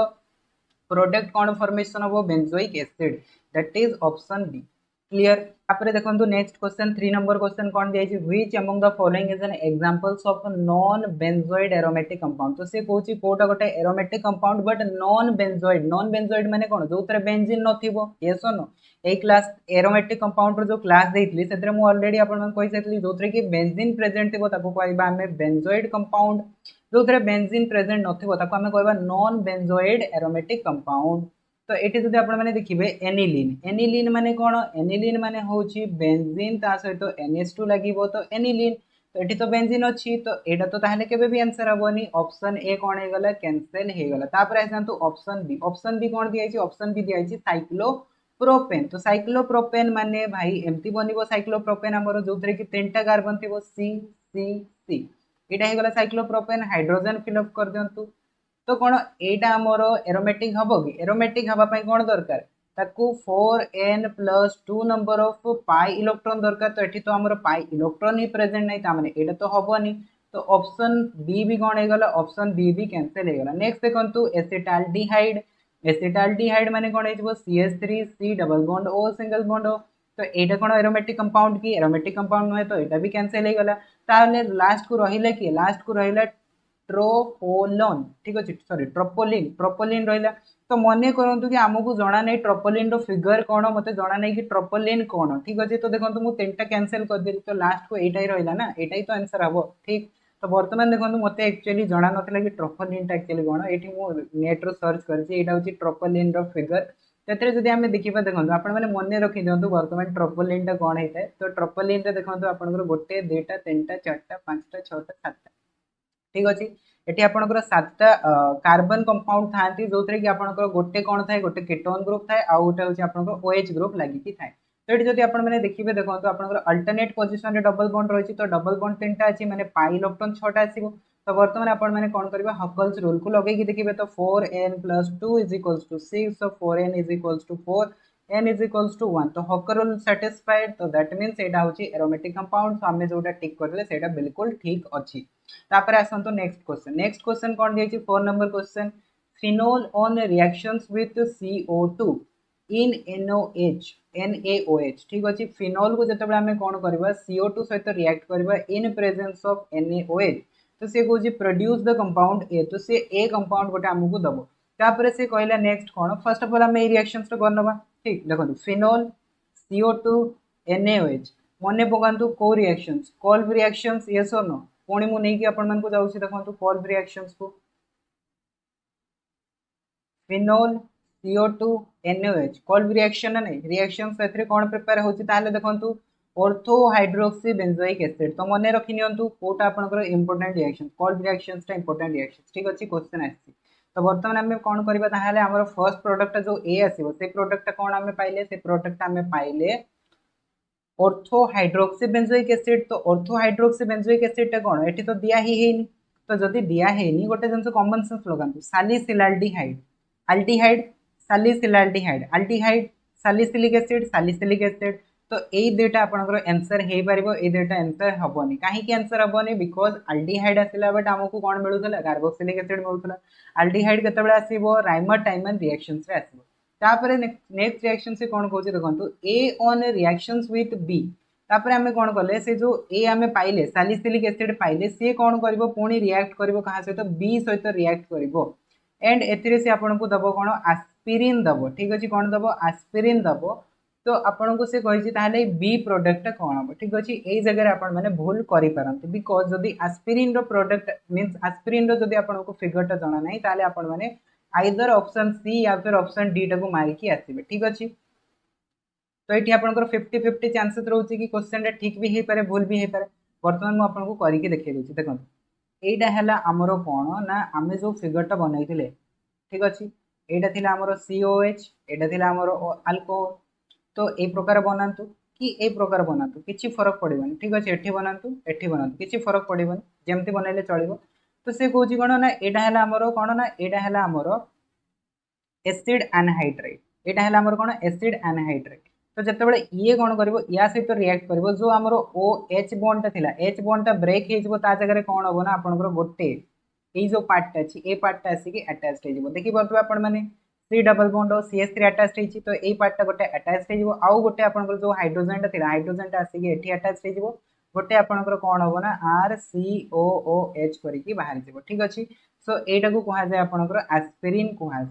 प्रोडक्ट कोन फॉर्मेशन हो benzoic acid that is option B clear आपरे देखंतु नेक्स्ट क्वेश्चन 3 नंबर क्वेश्चन कोन दिया छै which among the following is an examples of non benzoid aromatic compound तो से कहूची कोटा गोटे aromatic compound but non benzoid माने कोन जो उतरे बेंजीन नथिबो यस और no a class aromatic compound रो जो क्लास देइतली सेतरे मु ऑलरेडी आपन मन कहि सेतली जोतरे कि बेंजीन प्रेजेंट थिबो ताको कहबा हमें बेंजोइड कंपाउंड जो उतरे बेंजीन प्रेजेंट नथिबो ताको हमें कहबा नॉन बेंजोइड एरोमेटिक कंपाउंड तो एटी जदि आपण माने देखिबे एनिलीन माने कोन एनिलीन माने होची बेंजीन ता सहित NH2 लागिबो तो एनिलीन तो एटी तो बेंजीन अछि तो एटा तो ताहले केबे भी आंसर हबोनी ऑप्शन ए कोन हे गला कैंसिल हे गला तापर आसंतु ऑप्शन बी कोन दिया छि ऑप्शन बी दिया छि साइक्लोप्रोपेन तो साइक्लोप्रोपेन माने भाई एम्ति बनिबो साइक्लोप्रोपेन हमरो जोतरे कि तीनटा कार्बन थिबो C एटा हे गला साइक्लोप्रोपेन हाइड्रोजन फिल अप कर दियंतु तो कौन एटा हमरो एरोमेटिक हबो कि एरोमेटिक हबा पई कोन दरकार ताकू 4n+2 number of pi electron दरकार तो एठी तो हमरो पाई इलेक्ट्रॉन ही प्रेजेंट नै ता माने एटा तो हबोनी तो ऑप्शन बी भी कोन हे गला ऑप्शन बी भी कैंसिल हे गला नेक्स्ट देखंतु एसिटाल्डिहाइड माने कोन हे जबो CH3C double bond O single bond O तो एटा कोन एरोमेटिक कंपाउंड की एरोमेटिक कंपाउंड नुहे तो एटा भी कैंसिल हे गला ताले लास्ट को रहिला ट्रोपोलोन ठीक अछि सॉरी ट्रोपोलिन रहिला तो मने करंतु कि हमकु जणा नै ट्रोपोलिन रो फिगर कोन मते जणा नै कि ट्रोपोलिन कोन ठीक अछि तो देखंतु मु तीनटा कैंसिल कर देली तो लास्ट को एटाई रहिला ना एटाई तो आंसर हबो ठीक तो वर्तमान देखंतु मते एक्चुअली जणा नथला कि ट्रोपोलिन टा एक्चुअली कोन एठी मु नेट रो सर्च करछि एटा होछि ट्रोपोलिन रो फिगर तेतरे जदि हमें देखिबा देखंतु आपण माने मने रखि दियंतु वर्तमान ट्रोपोलिन टा कोन हेतै तो ट्रोपोलिन रे देखंतु आपनकर गोटे दुटा तीनटा चारटा पांचटा छटा सातटा ठीक अछि एठी आपनकर सातटा कार्बन कंपाउंड थांती जोतरे कि आपनकर गोटे कोन थाए गोटे कीटोन ग्रुप थाए आ गोटे होछि आपनकर OH ग्रुप लागि कि थाए तो एठी जदि आपण माने देखिबे देखंतु आपनकर अल्टरनेट पोजीशन रे डबल बॉन्ड रहिछि तो डबल बॉन्ड तीनटा अछि माने पाई इलेक्ट्रॉन 6टा आसीबो तो वर्तमान आपण माने कोन करबा हकल्स रूल को लगै कि देखिबे तो 4n+2 = 6 so 4n = 4 n = 1 तो हकर रूल सैटिस्फाइड तो दैट मींस एटा होछि एरोमेटिक कंपाउंड तो हमें जोटा टिक करले सेटा बिल्कुल ठीक अछि तापर आसंतो नेक्स्ट क्वेश्चन कोन दियै छि 4 number question phenol on reactions with CO2 in NaOH ठीक अछि फिनोल को जतबे हमें कोन करबा CO2 सहित रिएक्ट करबा इन प्रेजेंस ऑफ NaOH तो से को जे प्रोड्यूस द कंपाउंड A तो से A कंपाउंड गोटे हमकु दबो तापर से कहला next cone first of all हमें रिएक्शंस तो करनबा ठीक देखो फिनोल CO2 NaOH मने पकांतु को रिएक्शंस कॉल्व रिएक्शंस यस और नो पुणी मु नहीं कि आपण मन को जाउछि देखंतु कॉल्व रिएक्शंस को फिनोल CO2 NaOH कॉल्व रिएक्शन नै रिएक्शंस एथरे कोन प्रिपेयर होछि ताले देखंतु ऑर्थो हाइड्रोक्सी बेंजोइक एसिड। तो मन रखी नियंतु कोटा आपनकर इंपोर्टेंट रिएक्शन कोल्ड रिएक्शंस टा इंपोर्टेंट रिएक्शंस ठीक अछि क्वेश्चन आछि। तो वर्तमान आम कौन करबा ताहाले हमर फर्स्ट प्रोडक्ट जो ए आसीबो से प्रोडक्ट कौन आम पाइले से प्रोडक्ट आम पाइले ऑर्थो हाइड्रोक्सी बेंजोइक एसिड। तो ऑर्थो हाइड्रोक्सी बेंजोइक एसिड टा कौन एठी तो दिया ही हेनी। तो जदि दिया हेनी गोटे जन कॉमन सेंस लगांतु salicylaldehyde aldehyde salicylaldehyde aldehyde salicylic acid salicylic acid. तो यही दुईटा आपनकर आंसर हे परिबो ए दुईटा आंसर हबोनी काहे कि आंसर हबोनी बिकॉज अल्डिहाइड आसिला बट हमकु कोन मिलुतला कार्बोक्सिलिक एसिड मिलुतला। अल्डिहाइड केतबेले आसीबो राइमर-टाइमर रिएक्शंस रे आसीबो। तापरे नेक्स्ट रिएक्शन से कौन कहूँ देखो A on reactions with B. तापरे आमे कौन कले से जो ए आमे पाइले सालिसिलिक एसिड पाइले सी कौन करिवो पुणी रिएक्ट करिवो कहा सहित बी सहित रिएक्ट करिवो एंड एथिरे से आपनको दबो कौन एस्पिरिन दबो ठीक अछि कौन दबो एस्पिरिन दबो। तो आपनको से कहिछि ताहले बी प्रोडक्ट कौन हम ठीक अछि एई जगह आपण माने भूल करि पारंती बिकॉज जदी एस्पिरिन रो प्रोडक्ट मींस एस्पिरिन रो जदी आपनको फिगर टा जणा नै ताहले आपण माने आइदर ऑप्शन सी या फिर ऑप्शन डी टाको मारिकी आसीबे ठीक अछि। तो ये आपंकर 50-50 चांसेस रोचे कि क्वेश्चन ठीक भी हो पारे भूल भी हो पारे। बर्तमान मुझे आपको करके देखिए दूसरी देखो यहीटा है आमर कौन ना आम जो फिगरटा बनई ठीक अच्छे यहाँ थी आमर COH यहाँ थी आमर अल्कोहल। तो ये प्रकार बनातु कि ए प्रकार बनातु किसी फरक पड़ोनी ठीक अच्छे एठी बनातु एठी बनातु किसी फरक पड़ोनी जमती बनइले चलो। तो सी कौन कौन ना यहाँ है आमर कौन ना यहाँ है आमर एसिड एनहाइड्राइड यहाँ है आमर कौन एसिड एनहाइड्राइड। तो जितेबाला ये कौन कर या सहित रिएक्ट कर जो आमर OH बॉन्ड था H बॉन्ड ब्रेक हो जगह कौन हम ना आपंकर गोटे ये जो पार्टा अच्छी ये पार्टा आसिक अटैच हो देखी पार्थे आपण मैंने C डबल बॉन्ड और CH3 अटैच होती। तो ये पार्टा गोटे अटैच हो गोटे आपंकर जो हाइड्रोजन था हाइड्रोजन आसिक ये अटैच हो गोटे आपंकर कौन हम ना RCOOH करके बाहर যাব ठीक अच्छे। सो यहाँ को कहुए आपंकर एस्पिरिन कहुए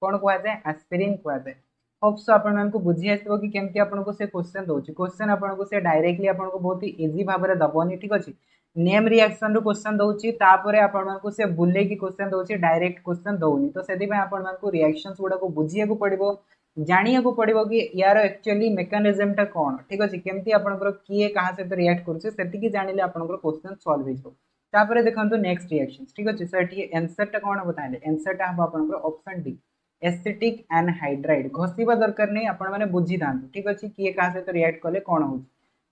कौन कहुए एस्पिरिन कहुए। होप्स आपको बुझी आसो कि केमती आपको से क्वेश्चन दौर क्वेश्चन आपको से डायरेक्टली आपको बहुत ही इजी भाव में दबनी ठीक अच्छे नेम रिएक्शन रू क्वेश्चन दौर आपको से बुले की क्वेश्चन दौर डायरेक्ट क्वेश्चन दौनी। तो से आपको रिएक्शंस गुड़ा को बुझे पड़ो जाना पड़ो कि यार एक्चुअली मेकानिजम टा कौन ठीक अच्छे केमती आपंकर किए क्या सहित रिएक्ट करुँचे जानिले आपंकर क्वेश्चन सॉल्व हो। देखो नेक्स्ट रिएक्शन ठीक अच्छे सो ये आंसर टा कौन हम ताले आंसर टा हम आपंकर ऑप्शन डी एसिटिक एनहाइड्राइड घोषिबा दरकार नहीं आपण माने बुझी थांतु ठीक अच्छे किए क्या सहित रिएक्ट कले कौन हो।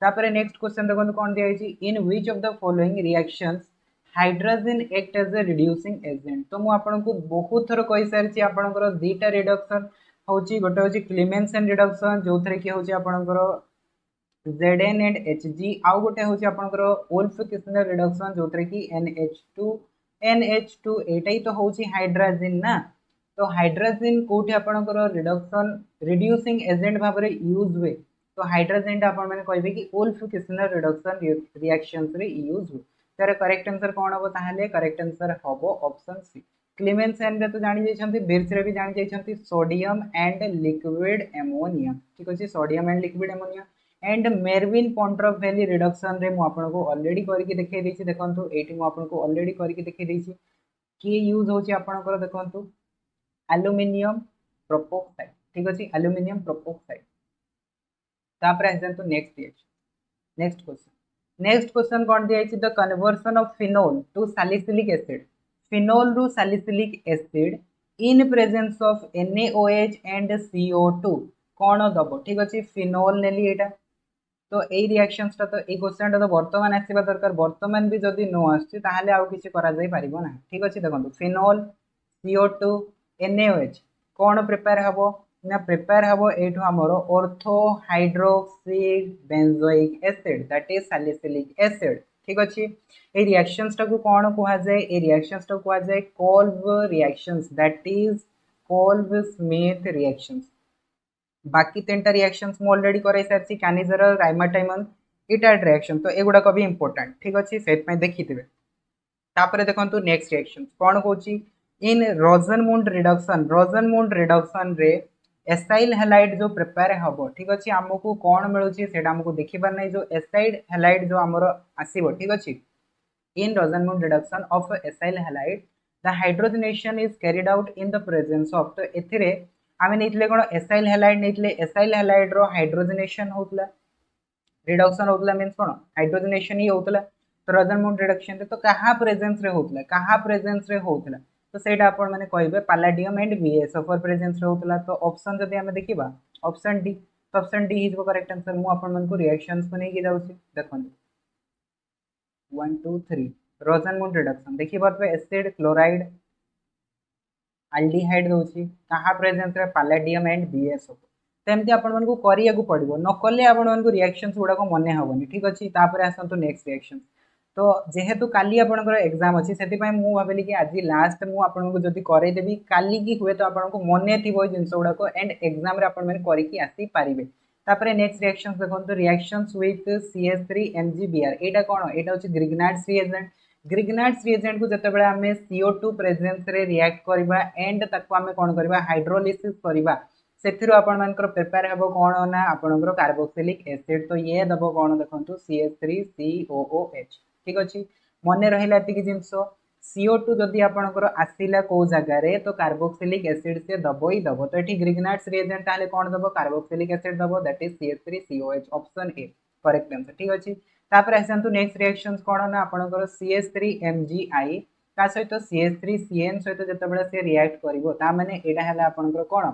नेक्स्ट क्वेश्चन देखो कौन दिखाई in which of the following reactions hydrogen act as a reducing agent. तो मुझे आपको बहुत थर कही सारी आपंकर दुईटा रिडक्शन होची गोटे हूँ क्लीमेंसन रिडक्शन जो थे कि हूँ आपंकर Zn एंड Hg आउ गोटे हूँ आपंकर वुल्फ किस्नर रिडक्शन जो थे कि NH2 एटा ही तो हूँ हाइड्रोजन ना। तो हाइड्रोजन कौटी आपंकर रिडक्शन रिड्यूसिंग एजेंट भाव में यूज हुए। तो हाइड्रोजन आपने कहे कि वुल्फ किस्नर रिडक्शन रिएक्शंस रे यूज हुए। तार करेक्ट आंसर कौन हम ताहले करेक्ट आंसर हम ऑप्शन सी क्लीमेंसन रे तो जानी जाइछंती बिर्च रे भी जानी जाइछंती सोडियम एंड लिक्विड एमोनिया ठीक अछि sodium and liquid ammonia and Meerwein Ponndorf Verley reduction रे मु आपनको ऑलरेडी करके देखै दैछि देखंतु एठी मु आपनको ऑलरेडी करके देखै दैछि कि यूज होछि आपनकर देखंतु एल्युमिनियम प्रोपोक्साइड ठीक अछि एल्युमिनियम प्रोपोक्साइड। तापर आसंतु नेक्स्ट क्वेश्चन कौन दिया the conversion of phenol to salicylic acid phenol रु salicylic acid in presence of NaOH and CO2 कौन दब ठीक अच्छे फिनोल नेली एटा। तो यही रिएक्शंस तो ये क्वेश्चन तो बर्तमान आसवा दरकार बर्तमान भी जदि न आसुच्छे आउ किसी ना ठीक अच्छे देखो फिनोल CO2 NaOH कौन प्रिपेयर हम ना प्रिपेयर हम एठू आमर ortho hydroxy benzoic acid that is salicylic acid ठीक अच्छे। ये रिएक्शंस टाको कौन कहुए ये रिएक्शंस टाको कहुए Kolbe reactions that is Kolbe Smith reactions. बाकी तीनटा रिएक्शंस मु ऑलरेडी कराई सारी कैनिजर राइमाटाइमन इटाइड रिएक्शन तो एगुड़ाक भी इंपोर्टेंट ठीक अच्छे से देखिथे। तापर देखो नेक्स्ट रिएक्शन कौन कौची इन रोजनमुंड रिडक्शन रे एसाइल हैलाइड जो प्रिपेयर हम ठीक अच्छे आमको कौन मिलूँ से आमको देखिपार ना जो एसाइड हैलाइड जो आमर आसो ठीक अच्छे in Rosenmund reduction of acyl halide the hydrogenation is carried out in the presence of. तो एथिरे आमे नहीं कौन एसाइल हैलाइड नहीं एसाइल हैलाइड रो हाइड्रोजनेशन होता रिडक्शन होतला मींस कोन हाइड्रोजनेशन ही होतला तो रोजनमोंड रिडक्शन रे तो कहा प्रेजेंस रे होतला तो सेटा आपण माने कहबे palladium and BS sulphur presence रे होतला तो ऑप्शन जदि हमें देखिबा ऑप्शन डी तो option D is correct answer मु आपण मन को रिएक्शंस को नै कि जाउची देखन 1 2 3 रोजनमोंड रिडक्शन देखि बात पे एसिड क्लोराइड आल्डिहाइड दउची कहा प्रेजेंस रे पैलेडियम एंड बीएस हो तेमती आपण मन को करिया को पड़िबो न कले आपण मन को रिएक्शंस गुडा को मने हबनी ठीक अछि तापर आसंतु नेक्स्ट रिएक्शन तो जेहेतु काली आपनकर एग्जाम अछि सेति पय मु भाबली कि आज लास्ट मु आपन को जदी करे देबी काली की हुए तो आपन को मने थिबो जिंस गुडा को एंड एग्जाम रे आपन मन करि कि आसी पारिबे तापर नेक्स्ट रिएक्शंस देखंतु रिएक्शंस विथ CH3MgBr एटा कोन एटा अछि ग्रिग्नार्ड्स रिएजेंट ग्रिग्नार्ड्स रिएजेंट को जते बेले हमें CO2 प्रेजेंस रे रिएक्ट करबा एंड ताको हमें कोन करबा हाइड्रोलिसिस करबा सेथिरो आपण मानकर प्रिपेयर हेबो कोन ना आपनकर कार्बोक्सिलिक एसिड तो ये दबो कोन देखंतु CH3COOH ठीक अछि मने रहिला एतिकी जिंसो CO2 जदि आपनकर आसिला को जगह रे तो कार्बोक्सिलिक एसिड से दबो ही दबो तो एठी ग्रिग्नार्ड्स रिएजेंट ताले कोन दबो कार्बोक्सिलिक एसिड दबो that is CH3COH option A correct answer ठीक अछि तापर आसंतु नेक्स्ट रिएक्शंस कोन ना आपनकर CH3MgI का सहित CH3CN सहित जते बेले से रिएक्ट करिवो ता माने एडा हला आपनकर कोन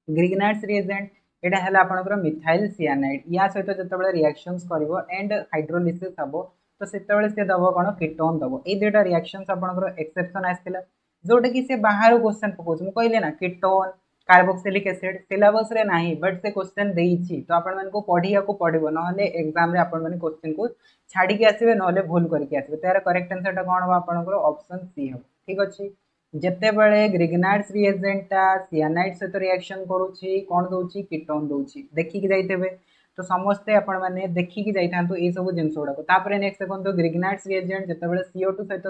ग्रिग्नार्ड्स रिएजेंट एडा हला आपनकर मिथाइल सियानाइड या सहित जते बेले रिएक्शंस करिवो एंड हाइड्रोलिसिस हबो तो सेते बेले से दबो कोन कीटोन दबो ए दुटा रिएक्शंस आपनकर एक्सेप्शन आस्थिला जोटा कि से बाहर क्वेश्चन पकोछ मु कहले ना कीटोन कार्बोक्सिलिक एसिड सिलेबस रे नाही बट से क्वेश्चन देइछि तो आपण मन को पढिया को पड़िबो नहले एग्जाम रे आपण मन क्वेश्चन को छाडी के आसीबे नहले भूल करके आसीबे तार करेक्ट आंसर ता कोन हो आपनकर ऑप्शन सी हो ठीक अछि जेते बेले ग्रिग्नार्ड्स रिएजेंट ता सियानाइड सहित रिएक्शन करूछि कोन दोछि कीटोन दोछि देखि कि जाइतेबे तो समस्ते आपण माने देखि कि जाइथांतु ए सब जिंस गुडा को तापर नेक्स्ट देखंतु ग्रिग्नार्ड्स रिएजेंट जेते बेले CO2 सहित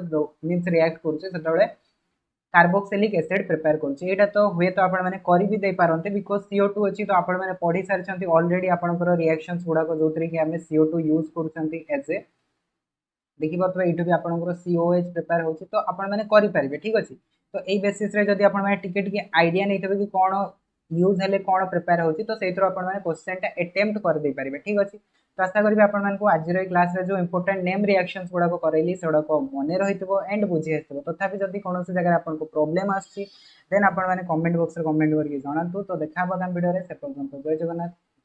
मींस रिएक्ट करूछि सेते बेले कार्बोक्सिलिक एसिड प्रिपेयर करूछि एटा तो हुए तो आपण माने करि भी दे पारंते बिकॉज़ CO2 अछि तो आपण माने पढी सारछंती ऑलरेडी आपनकर रिएक्शंस गुडा को जोतरी कि हमें CO2 यूज करूछंती एज ए देखि पातबे इटु भी आपनकर COH प्रिपेयर होछि तो आपण माने करि परिबे ठीक अछि तो एई बेसिस रे जदि आपण माने टिके टिके आईडिया नैतबे कि कोन यूज हेले कोन प्रिपेयर होछि तो सेइतरो आपण माने क्वेश्चन ता अटेम्प्ट कर दे परिबे ठीक अछि तो आशा करबे आपण मान को आज रो क्लास रे जो इंपोर्टेंट नेम रिएक्शंस गुडा को करैली सेडा को मने रहितबो एंड बुझि हेतबो तथापि जदि कोनोसी जगह आपण को प्रॉब्लम आछि देन आपण माने कमेंट बॉक्स रे कमेंट करके जणांतु तो देखा बगान वीडियो रे से पर्यंत जय जगन्नाथ।